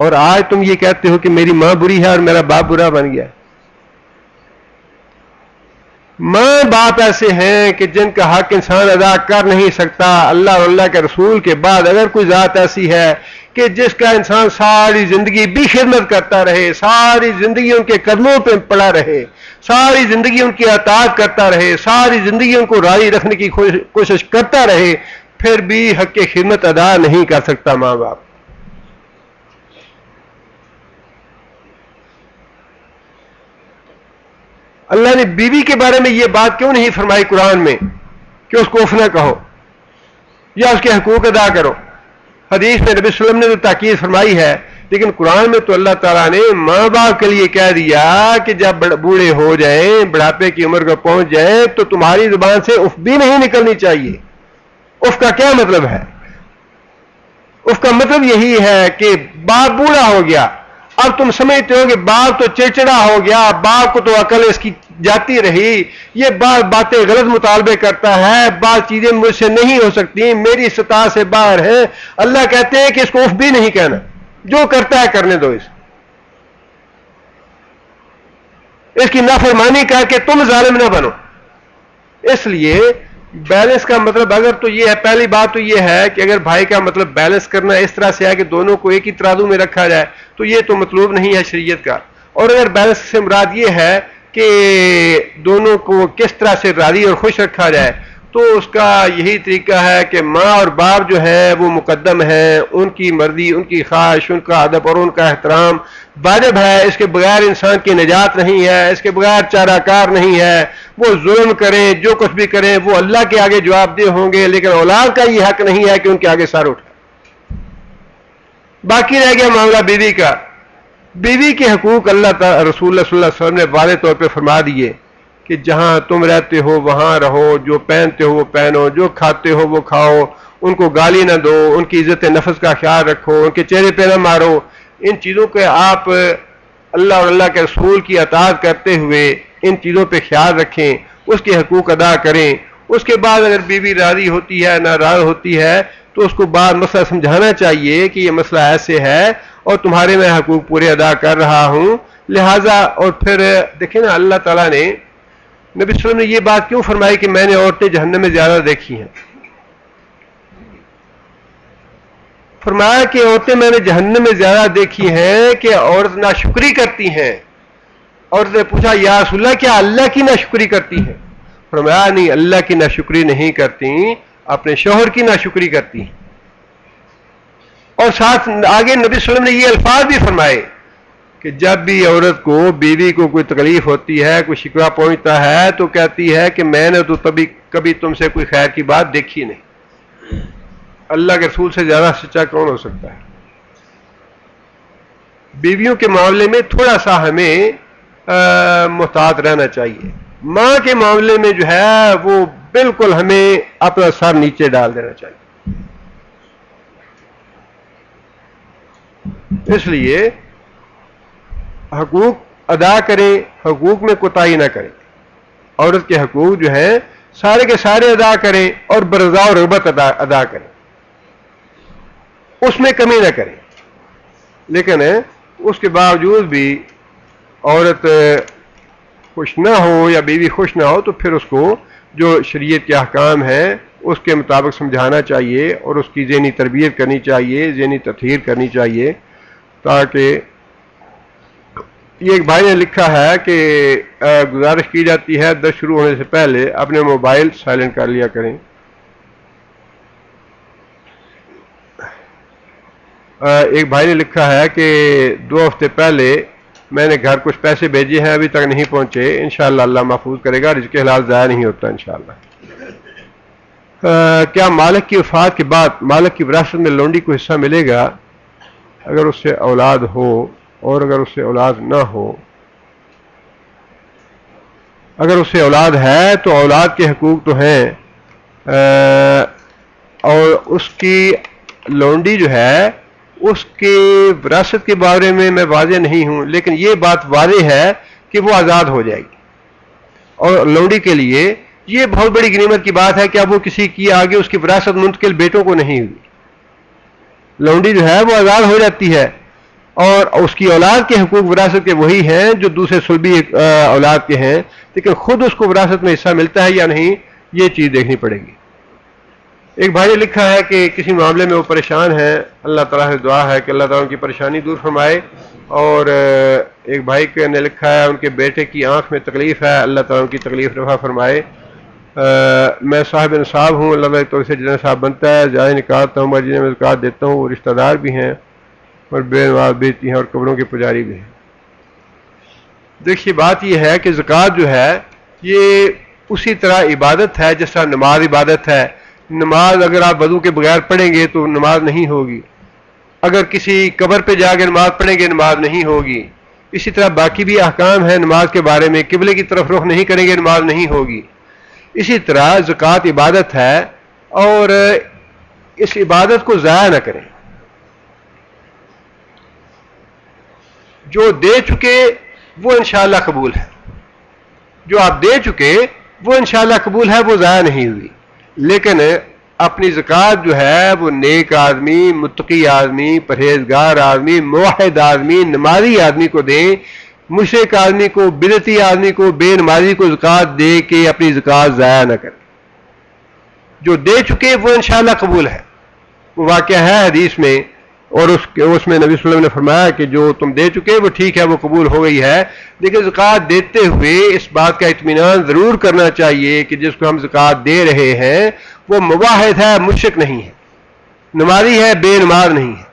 اور آج تم یہ کہتے ہو کہ میری ماں بری ہے اور میرا باپ برا بن گیا. ماں باپ ایسے ہیں کہ جن کا حق انسان ادا کر نہیں سکتا. اللہ اور اللہ کے رسول کے بعد اگر کوئی ذات ایسی ہے کہ جس کا انسان ساری زندگی بھی خدمت کرتا رہے، ساری زندگی ان کے قدموں پہ پڑا رہے، ساری زندگی ان کی اطاعت کرتا رہے، ساری زندگی ان کو راضی رکھنے کی کوشش کرتا رہے، پھر بھی حق خدمت ادا نہیں کر سکتا ماں باپ. اللہ نے بیوی کے بارے میں یہ بات کیوں نہیں فرمائی قرآن میں کہ اس کو اف نہ کہو یا اس کے حقوق ادا کرو؟ حدیث میں نبی صلی اللہ علیہ وسلم نے تو تاکید فرمائی ہے، لیکن قرآن میں تو اللہ تعالیٰ نے ماں باپ کے لیے کہہ دیا کہ جب بوڑھے ہو جائیں، بڑھاپے کی عمر کو پہنچ جائیں، تو تمہاری زبان سے اف بھی نہیں نکلنی چاہیے. اف کا کیا مطلب ہے؟ اف کا مطلب یہی ہے کہ باپ بوڑھا ہو گیا، اب تم سمجھتے ہو کہ باپ تو چڑچڑا ہو گیا، باپ کو تو عقل اس کی جاتی رہی، یہ باتیں غلط مطالبے کرتا ہے، بعض چیزیں مجھ سے نہیں ہو سکتی، میری سطح سے باہر ہے. اللہ کہتے ہیں کہ اس کو اف بھی نہیں کہنا، جو کرتا ہے کرنے دو، اس کی نافرمانی کر کے تم ظالم نہ بنو. اس لیے بیلنس کا مطلب اگر تو یہ ہے، پہلی بات تو یہ ہے کہ اگر بھائی کا مطلب بیلنس کرنا اس طرح سے ہے کہ دونوں کو ایک ہی ترازو میں رکھا جائے تو یہ تو مطلوب نہیں ہے شریعت کا. اور اگر بیلنس سے مراد یہ ہے کہ دونوں کو کس طرح سے راضی اور خوش رکھا جائے تو اس کا یہی طریقہ ہے کہ ماں اور باپ جو ہے وہ مقدم ہیں، ان کی مرضی، ان کی خواہش، ان کا ادب اور ان کا احترام واجب ہے. اس کے بغیر انسان کی نجات نہیں ہے، اس کے بغیر چارہ کار نہیں ہے. وہ ظلم کریں، جو کچھ بھی کریں، وہ اللہ کے آگے جواب دہ ہوں گے، لیکن اولاد کا یہ حق نہیں ہے کہ ان کے آگے سر اٹھائے. باقی رہ گیا معاملہ بیوی کا. بیوی کے حقوق اللہ تعالی رسول اللہ صلی اللہ علیہ وسلم نے واضح طور پہ فرما دیے کہ جہاں تم رہتے ہو وہاں رہو، جو پہنتے ہو وہ پہنو، جو کھاتے ہو وہ کھاؤ، ان کو گالی نہ دو، ان کی عزت نفس کا خیال رکھو، ان کے چہرے پہ نہ مارو. ان چیزوں کے آپ اللہ اور اللہ کے رسول کی اطاعت کرتے ہوئے ان چیزوں پہ خیال رکھیں، اس کے حقوق ادا کریں. اس کے بعد اگر بیوی راضی ہوتی ہے، ناراض ہوتی ہے، تو اس کو بعد مسئلہ سمجھانا چاہیے کہ یہ مسئلہ ایسے ہے اور تمہارے میں حقوق پورے ادا کر رہا ہوں، لہٰذا. اور پھر دیکھیں نا اللہ تعالیٰ نے نبی صلی اللہ علیہ وسلم نے یہ بات کیوں فرمائی کہ میں نے عورتیں جہنم میں زیادہ دیکھی ہیں؟ فرمایا کہ عورتیں میں نے جہنم میں زیادہ دیکھی ہیں کہ عورت ناشکری کرتی ہیں. عورت نے پوچھا یا رسول اللہ کیا اللہ کی ناشکری کرتی ہیں؟ فرمایا نہیں، اللہ کی ناشکری نہیں کرتی، اپنے شوہر کی ناشکری کرتی ہیں. اور ساتھ آگے نبی صلی اللہ علیہ وسلم نے یہ الفاظ بھی فرمائے کہ جب بھی عورت کو، بیوی کو کوئی تکلیف ہوتی ہے، کوئی شکوہ پہنچتا ہے تو کہتی ہے کہ میں نے تو کبھی تم سے کوئی خیر کی بات دیکھی نہیں. اللہ کے رسول سے زیادہ سچا کون ہو سکتا ہے؟ بیویوں کے معاملے میں تھوڑا سا ہمیں محتاط رہنا چاہیے. ماں کے معاملے میں جو ہے وہ بالکل ہمیں اپنا سر نیچے ڈال دینا چاہیے. اس لیے حقوق ادا کریں، حقوق میں کوتاہی نہ کریں. عورت کے حقوق جو ہیں سارے کے سارے ادا کریں اور برضا و رغبت ادا کریں، اس میں کمی نہ کریں. لیکن اس کے باوجود بھی عورت خوش نہ ہو یا بیوی خوش نہ ہو تو پھر اس کو جو شریعت کے احکام ہیں اس کے مطابق سمجھانا چاہیے اور اس کی ذہنی تربیت کرنی چاہیے، ذہنی تطہیر کرنی چاہیے تاکہ یہ ایک بھائی نے لکھا ہے کہ گزارش کی جاتی ہے درس شروع ہونے سے پہلے اپنے موبائل سائلنٹ کر لیا کریں. ایک بھائی نے لکھا ہے کہ 2 ہفتے پہلے میں نے گھر کچھ پیسے بھیجے ہیں ابھی تک نہیں پہنچے. انشاءاللہ اللہ محفوظ کرے گا, رزق حلال ضائع نہیں ہوتا انشاءاللہ. کیا مالک کی وفات کے بعد مالک کی وراثت میں لونڈی کو حصہ ملے گا اگر اس سے اولاد ہو اور اگر اس سے اولاد نہ ہو؟ اگر اس سے اولاد ہے تو اولاد کے حقوق تو ہیں, اور اس کی لونڈی جو ہے اس کی وراثت کے بارے میں واضح نہیں ہوں, لیکن یہ بات واضح ہے کہ وہ آزاد ہو جائے گی. اور لونڈی کے لیے یہ بہت بڑی غنیمت کی بات ہے کہ اب وہ کسی کی آگے اس کی وراثت منتقل بیٹوں کو نہیں ہوئی. لونڈی جو ہے وہ آزاد ہو جاتی ہے اور اس کی اولاد کے حقوق وراثت کے وہی ہیں جو دوسرے صلبی اولاد کے ہیں, لیکن خود اس کو وراثت میں حصہ ملتا ہے یا نہیں یہ چیز دیکھنی پڑے گی. ایک بھائی نے لکھا ہے کہ کسی معاملے میں وہ پریشان ہیں, اللہ تعالیٰ سے دعا ہے کہ اللہ تعالیٰ ان کی پریشانی دور فرمائے. اور ایک بھائی نے لکھا ہے ان کے بیٹے کی آنکھ میں تکلیف ہے, اللہ تعالیٰ ان کی تکلیف رفع فرمائے. میں صاحب نصاب ہوں, اللہ تعالیٰ تو سے جتنا صاحب بنتا ہے جائز نکالتا ہوں, مرضی میں زکوٰۃ دیتا ہوں. وہ رشتہ دار بھی ہیں اور بے نماز بیچتی ہیں اور قبروں کے پجاری بھی ہیں. دیکھیے بات یہ ہے کہ زکوٰۃ جو ہے یہ اسی طرح عبادت ہے جس طرح نماز عبادت ہے. نماز اگر آپ وضو کے بغیر پڑھیں گے تو نماز نہیں ہوگی, اگر کسی قبر پہ جا کے نماز پڑھیں گے نماز نہیں ہوگی. اسی طرح باقی بھی احکام ہیں نماز کے بارے میں, قبلے کی طرف رخ نہیں کریں گے نماز نہیں ہوگی. اسی طرح زکوٰۃ عبادت ہے اور اس عبادت کو ضائع نہ کریں. جو دے چکے وہ انشاءاللہ قبول ہے, جو آپ دے چکے وہ انشاءاللہ قبول ہے, وہ ضائع نہیں ہوئی. لیکن اپنی زکوٰۃ جو ہے وہ نیک آدمی, متقی آدمی, پرہیزگار آدمی, موحد آدمی, نمازی آدمی کو دیں. مشرک آدمی کو, بدعتی آدمی کو, بے نمازی کو زکوٰۃ دے کے اپنی زکوٰۃ ضائع نہ کریں. جو دے چکے وہ انشاءاللہ قبول ہے. وہ واقعہ ہے حدیث میں, اور اس میں نبی صلی اللہ علیہ وسلم نے فرمایا کہ جو تم دے چکے وہ ٹھیک ہے, وہ قبول ہو گئی ہے. لیکن زکوٰۃ دیتے ہوئے اس بات کا اطمینان ضرور کرنا چاہیے کہ جس کو ہم زکوٰۃ دے رہے ہیں وہ موحد ہے, مشرک نہیں ہے, نمازی ہے, بے نماز نہیں ہے,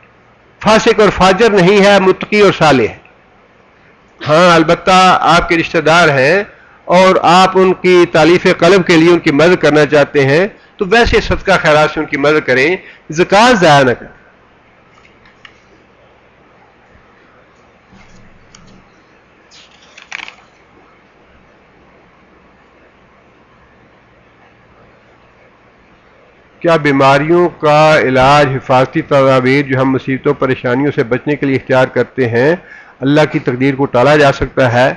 فاسق اور فاجر نہیں ہے, متقی اور صالح ہے. ہاں البتہ آپ کے رشتہ دار ہیں اور آپ ان کی تالیف قلب کے لیے ان کی مدد کرنا چاہتے ہیں تو ویسے صدقہ خیرات سے ان کی مدد کریں, زکوٰۃ ضائع نہ کریں. کیا بیماریوں کا علاج, حفاظتی تدابیر جو ہم مصیبتوں پریشانیوں سے بچنے کے لیے اختیار کرتے ہیں, اللہ کی تقدیر کو ٹالا جا سکتا ہے؟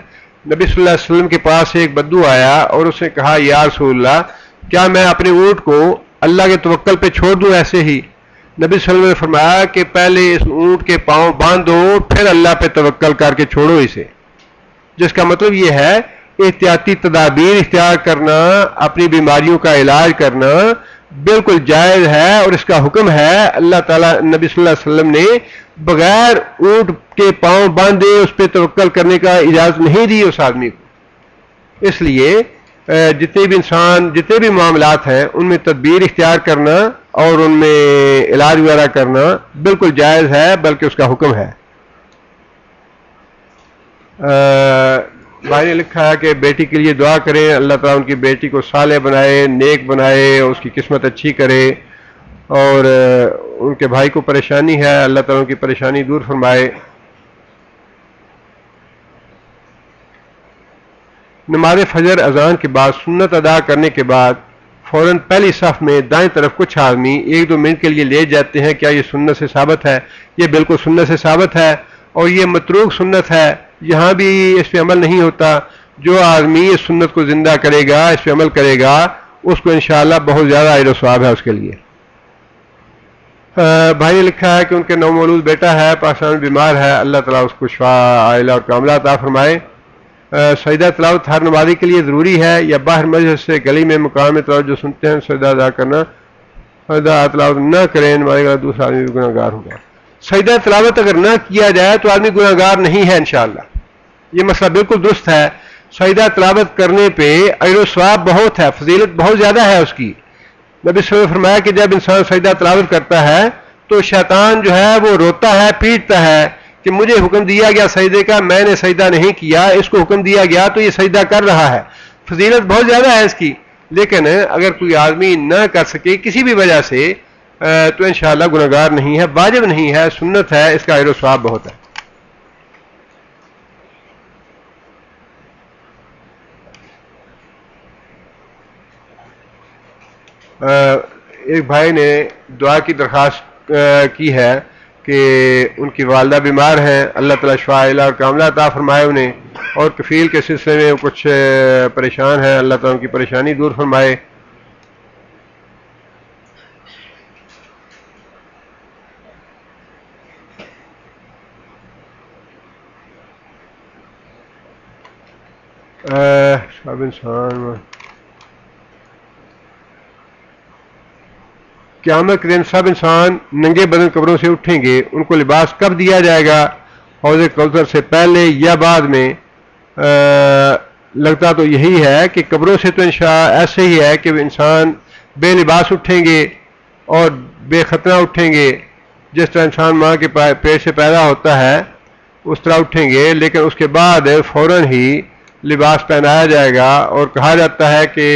نبی صلی اللہ علیہ وسلم کے پاس ایک بدو آیا اور اس نے کہا یا رسول اللہ کیا میں اپنے اونٹ کو اللہ کے توکل پہ چھوڑ دوں ایسے ہی؟ نبی صلی اللہ علیہ وسلم نے فرمایا کہ پہلے اس اونٹ کے پاؤں باندھو پھر اللہ پہ توکل کر کے چھوڑو اسے. جس کا مطلب یہ ہے احتیاطی تدابیر اختیار کرنا, اپنی بیماریوں کا علاج کرنا بالکل جائز ہے اور اس کا حکم ہے. اللہ تعالیٰ نبی صلی اللہ علیہ وسلم نے بغیر اونٹ کے پاؤں باندھے اس پہ توکل کرنے کا اجازت نہیں دی اس آدمی کو. اس لیے جتنے بھی معاملات ہیں ان میں تدبیر اختیار کرنا اور ان میں علاج وغیرہ کرنا بالکل جائز ہے, بلکہ اس کا حکم ہے. بھائی نے لکھا ہے کہ بیٹی کے لیے دعا کریں, اللہ تعالیٰ ان کی بیٹی کو صالح بنائے, نیک بنائے, اس کی قسمت اچھی کرے. اور ان کے بھائی کو پریشانی ہے, اللہ تعالیٰ ان کی پریشانی دور فرمائے. نماز فجر اذان کے بعد سنت ادا کرنے کے بعد فوراً پہلی صف میں دائیں طرف کچھ آدمی 1-2 منٹ کے لیے لے جاتے ہیں, کیا یہ سنت سے ثابت ہے؟ یہ بالکل سنت سے ثابت ہے اور یہ متروک سنت ہے, یہاں بھی اس پہ عمل نہیں ہوتا. جو آدمی اس سنت کو زندہ کرے گا, اس پہ عمل کرے گا, اس کو انشاءاللہ بہت زیادہ اجر و ثواب ہے اس کے لیے. بھائی نے لکھا ہے کہ ان کے نومولود بیٹا ہے, پاکستان میں بیمار ہے, اللہ تعالیٰ اس کو شفا عاجلہ اور کاملہ عطا فرمائے. سجدہ تلاوت ہر نمازی کے لیے ضروری ہے یا باہر مسجد سے گلی میں مقام میں تلاوت جو سنتے ہیں سجدہ ادا کرنا, سجدہ تلاوت نہ کریں نمازی کا دوسرا آدمی بھی گناہگار ہوگا؟ سجدہ تلاوت اگر نہ کیا جائے تو آدمی گناہگار نہیں ہے انشاءاللہ. یہ مسئلہ بالکل درست ہے. سجدہ تلاوت کرنے پہ اجر و ثواب بہت ہے, فضیلت بہت زیادہ ہے اس کی. نبی صلی اللہ علیہ وسلم نے فرمایا کہ جب انسان سجدہ تلاوت کرتا ہے تو شیطان جو ہے وہ روتا ہے, پیٹتا ہے کہ مجھے حکم دیا گیا سجدے کا, میں نے سجدہ نہیں کیا, اس کو حکم دیا گیا تو یہ سجدہ کر رہا ہے. فضیلت بہت زیادہ ہے اس کی. لیکن اگر کوئی آدمی نہ کر سکے کسی بھی وجہ سے تو انشاءاللہ گناہگار نہیں ہے, واجب نہیں ہے, سنت ہے, اس کا اجر و ثواب بہت ہے. ایک بھائی نے دعا کی درخواست کی ہے کہ ان کی والدہ بیمار ہیں, اللہ تعالیٰ شفا عاجلہ اور کاملہ عطا فرمائے انہیں, اور کفیل کے سلسلے میں کچھ پریشان ہیں, اللہ تعالیٰ ان کی پریشانی دور فرمائے. سب انسان قیامت کے دن سب انسان ننگے بدن قبروں سے اٹھیں گے, ان کو لباس کب دیا جائے گا, حوض کوثر سے پہلے یا بعد میں؟ لگتا تو یہی ہے کہ قبروں سے تو انشاء ایسے ہی ہے کہ انسان بے لباس اٹھیں گے اور بے ختنہ اٹھیں گے, جس طرح انسان ماں کے پیٹ سے پیدا ہوتا ہے اس طرح اٹھیں گے, لیکن اس کے بعد فوراً ہی لباس پہنایا جائے گا. اور کہا جاتا ہے کہ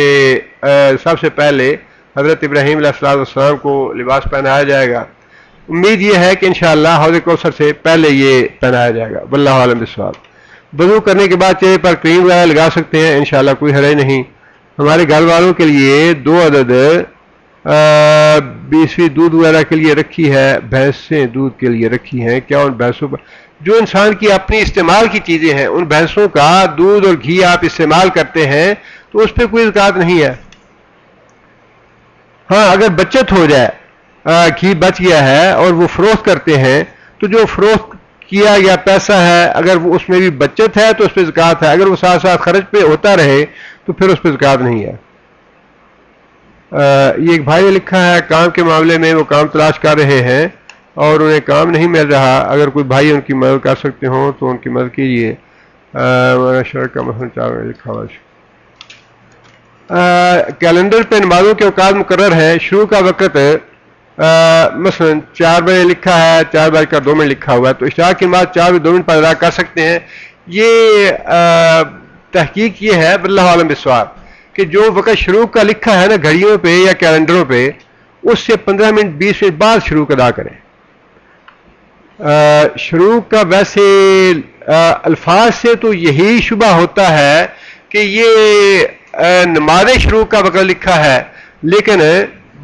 سب سے پہلے حضرت ابراہیم علیہ السلام کو لباس پہنایا جائے گا. امید یہ ہے کہ انشاءاللہ حوض کوثر سے پہلے یہ پہنایا جائے گا. واللہ عالم بالصواب. وضو کرنے کے بعد چہرے پر کریم وغیرہ لگا سکتے ہیں انشاءاللہ, کوئی حرج نہیں. ہمارے گھر والوں کے لیے 2 عدد 20ویں دودھ وغیرہ کے لیے رکھی ہے, بھینسیں دودھ کے لیے رکھی ہیں. کیا ان بھینسوں پر جو انسان کی اپنی استعمال کی چیزیں ہیں, ان بھینسوں کا دودھ اور گھی آپ استعمال کرتے ہیں تو اس پہ کوئی زکوٰۃ نہیں ہے. ہاں اگر بچت ہو جائے, گھی بچ گیا ہے اور وہ فروخت کرتے ہیں, تو جو فروخت کیا گیا پیسہ ہے اگر وہ اس میں بھی بچت ہے تو اس پہ زکوٰۃ ہے. اگر وہ ساتھ ساتھ خرچ پہ ہوتا رہے تو پھر اس پہ زکوٰۃ نہیں ہے. یہ ایک بھائی نے لکھا ہے کام کے معاملے میں وہ کام تلاش کر رہے ہیں اور انہیں کام نہیں مل رہا, اگر کوئی بھائی ان کی مدد کر سکتے ہوں تو ان کی مدد کیجیے. شرک کا مسئلہ چاہ لکھا ہوا کیلنڈر پہ نمازوں کے اوقات مقرر ہیں. شروع کا وقت مثلا 4 بجے لکھا ہے, 4:02 لکھا ہوا ہے, تو اشراق کے بعد 4:02 پر ادا کر سکتے ہیں. یہ تحقیق یہ ہے واللہ عالم بالصواب کہ جو وقت شروع کا لکھا ہے نا گھڑیوں پہ یا کیلنڈروں پہ, اس سے 15 منٹ 20 منٹ بعد شروع ادا کریں. شروع کا ویسے الفاظ سے تو یہی شبہ ہوتا ہے کہ یہ نماز شروع کا وقت لکھا ہے, لیکن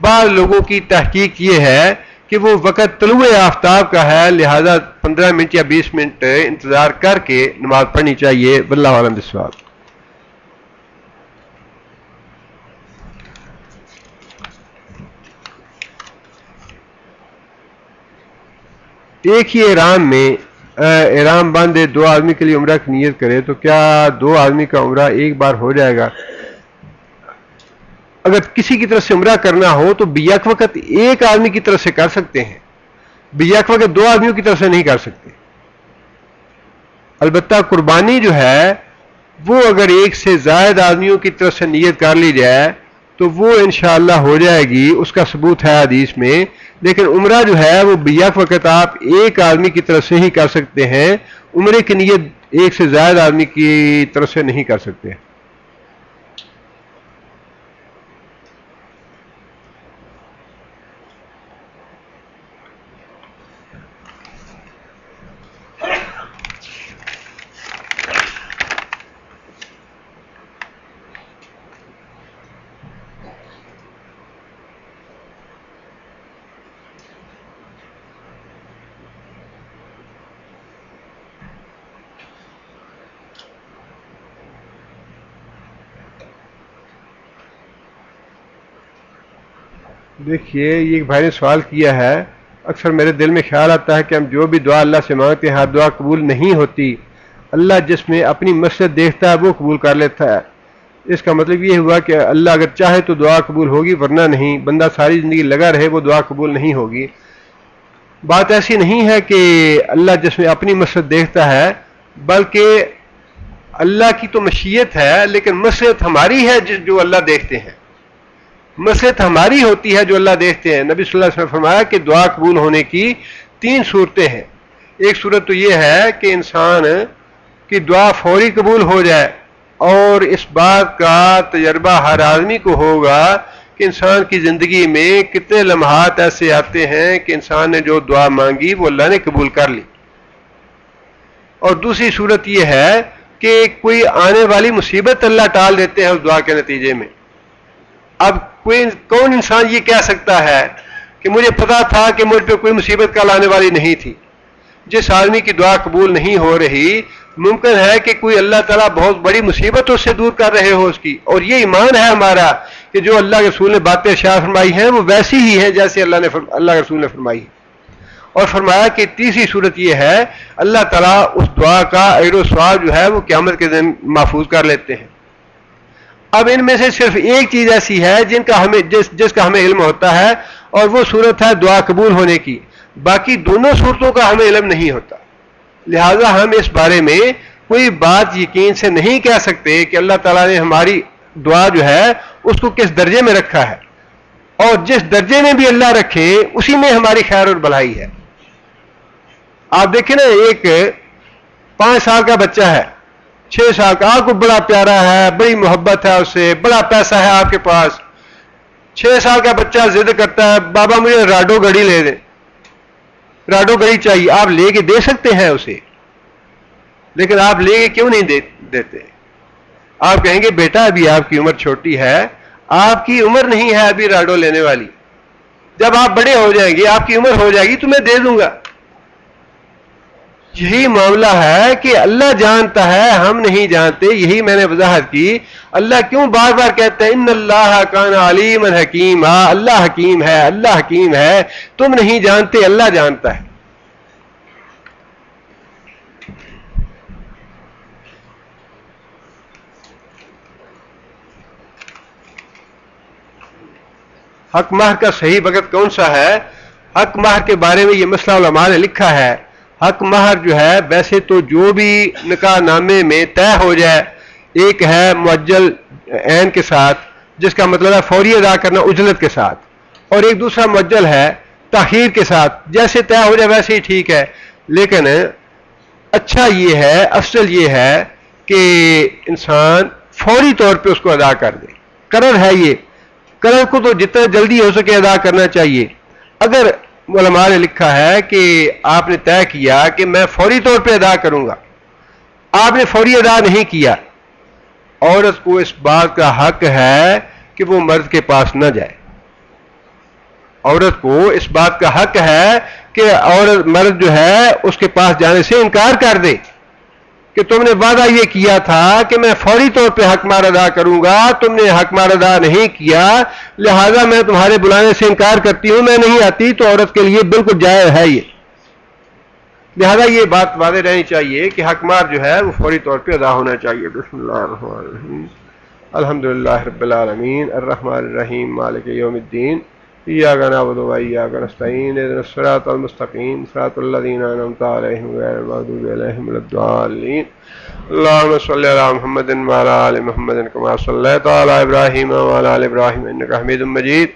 بعض لوگوں کی تحقیق یہ ہے کہ وہ وقت طلوع آفتاب کا ہے, لہذا 15 منٹ یا 20 منٹ انتظار کر کے نماز پڑھنی چاہیے. واللہ عالم بالصواب. ایک ہی احرام میں احرام باندھے 2 آدمی کے لیے عمرہ کی نیت کرے تو کیا 2 آدمی کا عمرہ ایک بار ہو جائے گا؟ اگر کسی کی طرف سے عمرہ کرنا ہو تو بیک وقت ایک آدمی کی طرف سے کر سکتے ہیں, بیک وقت 2 آدمیوں کی طرف سے نہیں کر سکتے. البتہ قربانی جو ہے وہ اگر ایک سے زائد آدمیوں کی طرف سے نیت کر لی جائے تو وہ انشاءاللہ ہو جائے گی, اس کا ثبوت ہے حدیث میں. لیکن عمرہ جو ہے وہ بیک وقت آپ ایک آدمی کی طرف سے ہی کر سکتے ہیں, عمرے کی نیت ایک سے زائد آدمی کی طرف سے نہیں کر سکتے. دیکھیے یہ ایک بھائی نے سوال کیا ہے, اکثر میرے دل میں خیال آتا ہے کہ ہم جو بھی دعا اللہ سے مانگتے ہیں ہر دعا قبول نہیں ہوتی. اللہ جس میں اپنی مقصد دیکھتا ہے وہ قبول کر لیتا ہے. اس کا مطلب یہ ہوا کہ اللہ اگر چاہے تو دعا قبول ہوگی ورنہ نہیں. بندہ ساری زندگی لگا رہے وہ دعا قبول نہیں ہوگی. بات ایسی نہیں ہے کہ اللہ جس میں اپنی مصلحت دیکھتا ہے، بلکہ اللہ کی تو مشیت ہے، لیکن مصلحت ہماری ہے جو اللہ دیکھتے ہیں. مصلحت ہماری ہوتی ہے جو اللہ دیکھتے ہیں. نبی صلی اللہ علیہ وسلم نے فرمایا کہ دعا قبول ہونے کی 3 صورتیں ہیں. ایک صورت تو یہ ہے کہ انسان کی دعا فوری قبول ہو جائے، اور اس بات کا تجربہ ہر آدمی کو ہوگا کہ انسان کی زندگی میں کتنے لمحات ایسے آتے ہیں کہ انسان نے جو دعا مانگی وہ اللہ نے قبول کر لی. اور دوسری صورت یہ ہے کہ کوئی آنے والی مصیبت اللہ ٹال دیتے ہیں اس دعا کے نتیجے میں. اب کون انسان یہ کہہ سکتا ہے کہ مجھے پتا تھا کہ مجھ پہ کوئی مصیبت کل آنے والی نہیں تھی؟ جس آدمی کی دعا قبول نہیں ہو رہی، ممکن ہے کہ کوئی اللہ تعالیٰ بہت بڑی مصیبت اس سے دور کر رہے ہو اس کی. اور یہ ایمان ہے ہمارا کہ جو اللہ کے رسول نے باتیں ارشاد فرمائی ہیں وہ ویسی ہی ہیں جیسے اللہ کے رسول نے فرمائی. اور فرمایا کہ تیسری صورت یہ ہے اللہ تعالیٰ اس دعا کا اجر و ثواب جو ہے وہ قیامت کے دن محفوظ کر لیتے ہیں. اب ان میں سے صرف ایک چیز ایسی ہے جس کا ہمیں علم ہوتا ہے، اور وہ صورت ہے دعا قبول ہونے کی. باقی دونوں صورتوں کا ہمیں علم نہیں ہوتا، لہذا ہم اس بارے میں کوئی بات یقین سے نہیں کہہ سکتے کہ اللہ تعالیٰ نے ہماری دعا جو ہے اس کو کس درجے میں رکھا ہے. اور جس درجے میں بھی اللہ رکھے اسی میں ہماری خیر اور بھلائی ہے. آپ دیکھیں نا، ایک 5 سال کا بچہ ہے، 6 سال کا، آپ کو بڑا پیارا ہے، بڑی محبت ہے اس سے، بڑا پیسہ ہے آپ کے پاس. 6 سال کا بچہ ضد کرتا ہے بابا مجھے راڈو گھڑی لے دیں، راڈو گھڑی چاہیے. آپ لے کے دے سکتے ہیں اسے، لیکن آپ لے کے کیوں نہیں دیتے؟ آپ کہیں گے بیٹا ابھی آپ کی عمر چھوٹی ہے، آپ کی عمر نہیں ہے ابھی راڈو لینے والی، جب آپ بڑے ہو جائیں گے، آپ کی عمر ہو جائے گی تو میں دے دوں گا. یہی معاملہ ہے کہ اللہ جانتا ہے، ہم نہیں جانتے. یہی میں نے وضاحت کی. اللہ کیوں بار بار کہتے ہیں ان اللہ کان علیما حکیما، اللہ حکیم ہے، اللہ حکیم ہے. تم نہیں جانتے، اللہ جانتا ہے. حق مہر کا صحیح وقت کون سا ہے؟ حق مہر کے بارے میں یہ مسئلہ علماء نے لکھا ہے. حق مہر جو ہے ویسے تو جو بھی نکاح نامے میں طے ہو جائے، ایک ہے معجل عین کے ساتھ جس کا مطلب ہے فوری ادا کرنا اجرت کے ساتھ، اور ایک دوسرا معجل ہے تاخیر کے ساتھ. جیسے طے ہو جائے ویسے ہی ٹھیک ہے، لیکن اچھا یہ ہے، افضل یہ ہے کہ انسان فوری طور پہ اس کو ادا کر دے. قرر ہے یہ، قرر کو تو جتنا جلدی ہو سکے ادا کرنا چاہیے. اگر علماء نے لکھا ہے کہ آپ نے طے کیا کہ میں فوری طور پہ ادا کروں گا، آپ نے فوری ادا نہیں کیا، عورت کو اس بات کا حق ہے کہ وہ مرد کے پاس نہ جائے. عورت کو اس بات کا حق ہے کہ مرد جو ہے اس کے پاس جانے سے انکار کر دے کہ تم نے وعدہ یہ کیا تھا کہ میں فوری طور پہ حق مہر ادا کروں گا، تم نے حق مہر ادا نہیں کیا، لہذا میں تمہارے بلانے سے انکار کرتی ہوں، میں نہیں آتی. تو عورت کے لیے بالکل جائز ہے یہ. لہذا یہ بات واضح رہنی چاہیے کہ حق مہر جو ہے وہ فوری طور پہ ادا ہونا چاہیے. بسم اللہ الرحمن الرحیم، الحمدللہ رب العالمین، الرحمن الرحیم، مالک یوم الدین، ایاک نعبد و ایاک نستعین، اہدنا الصراط المستقیم، صراط الذین انعمت علیہم غیر المغضوب علیہم ولا الضالین. اللهم صل علی محمد وعلی آل محمد کما صلیت علی ابراہیم وعلی آل ابراہیم انک حمید مجید.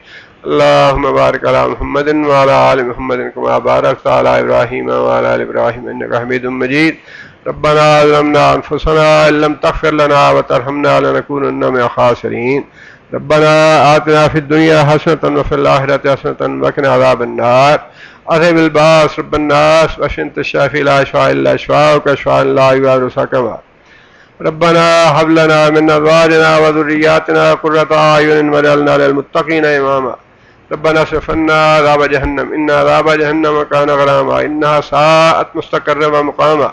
اللهم بارک علی محمد وعلی آل محمد کما بارکت علی ابراہیم وعلی آل ابراہیم انک حمید مجید. ربنا ظلمنا انفسنا ان لم تغفر لنا وترحمنا لنكونن من الخاسرین. ربنا آتنا فی الدنیا حسنة وفی الآخرة حسنة وقنا عذاب النار. اذهب الباس رب الناس واشف الشافي لا شفاء الا شفاءك شفاء لا يغادر سقما. ربنا هب لنا من ازواجنا وذرياتنا قرة اعين واجعلنا للمتقين اماما. ربنا اصرف عنا عذاب جهنم ان عذاب جهنم كان غراما انها ساءت مستقرا ومقاما.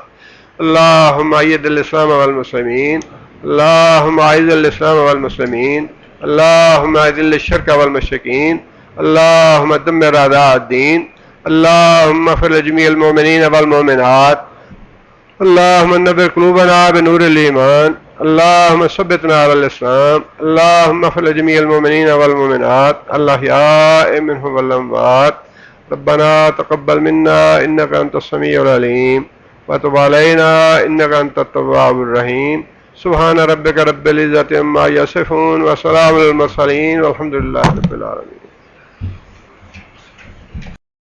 اللهم ايد الاسلام والمسلمين، اللهم اعز الاسلام والمسلمين، اللهم اذل الشرك والمشركين، اللهم دمر اعداء الدين، اللهم اغفر لجميع المؤمنين والمؤمنات، اللهم نور قلوبنا بنور الإيمان، اللهم ثبتنا على الإسلام، اللهم اغفر لجميع المؤمنين والمؤمنات الأحياء منهم والأموات، ربنا تقبل منا إنك أنت السميع العليم وتب علينا إنك أنت التواب الرحيم سبحان ربك رب العزة عما يصفون وسلام على المرسلين والحمد لله رب العالمين.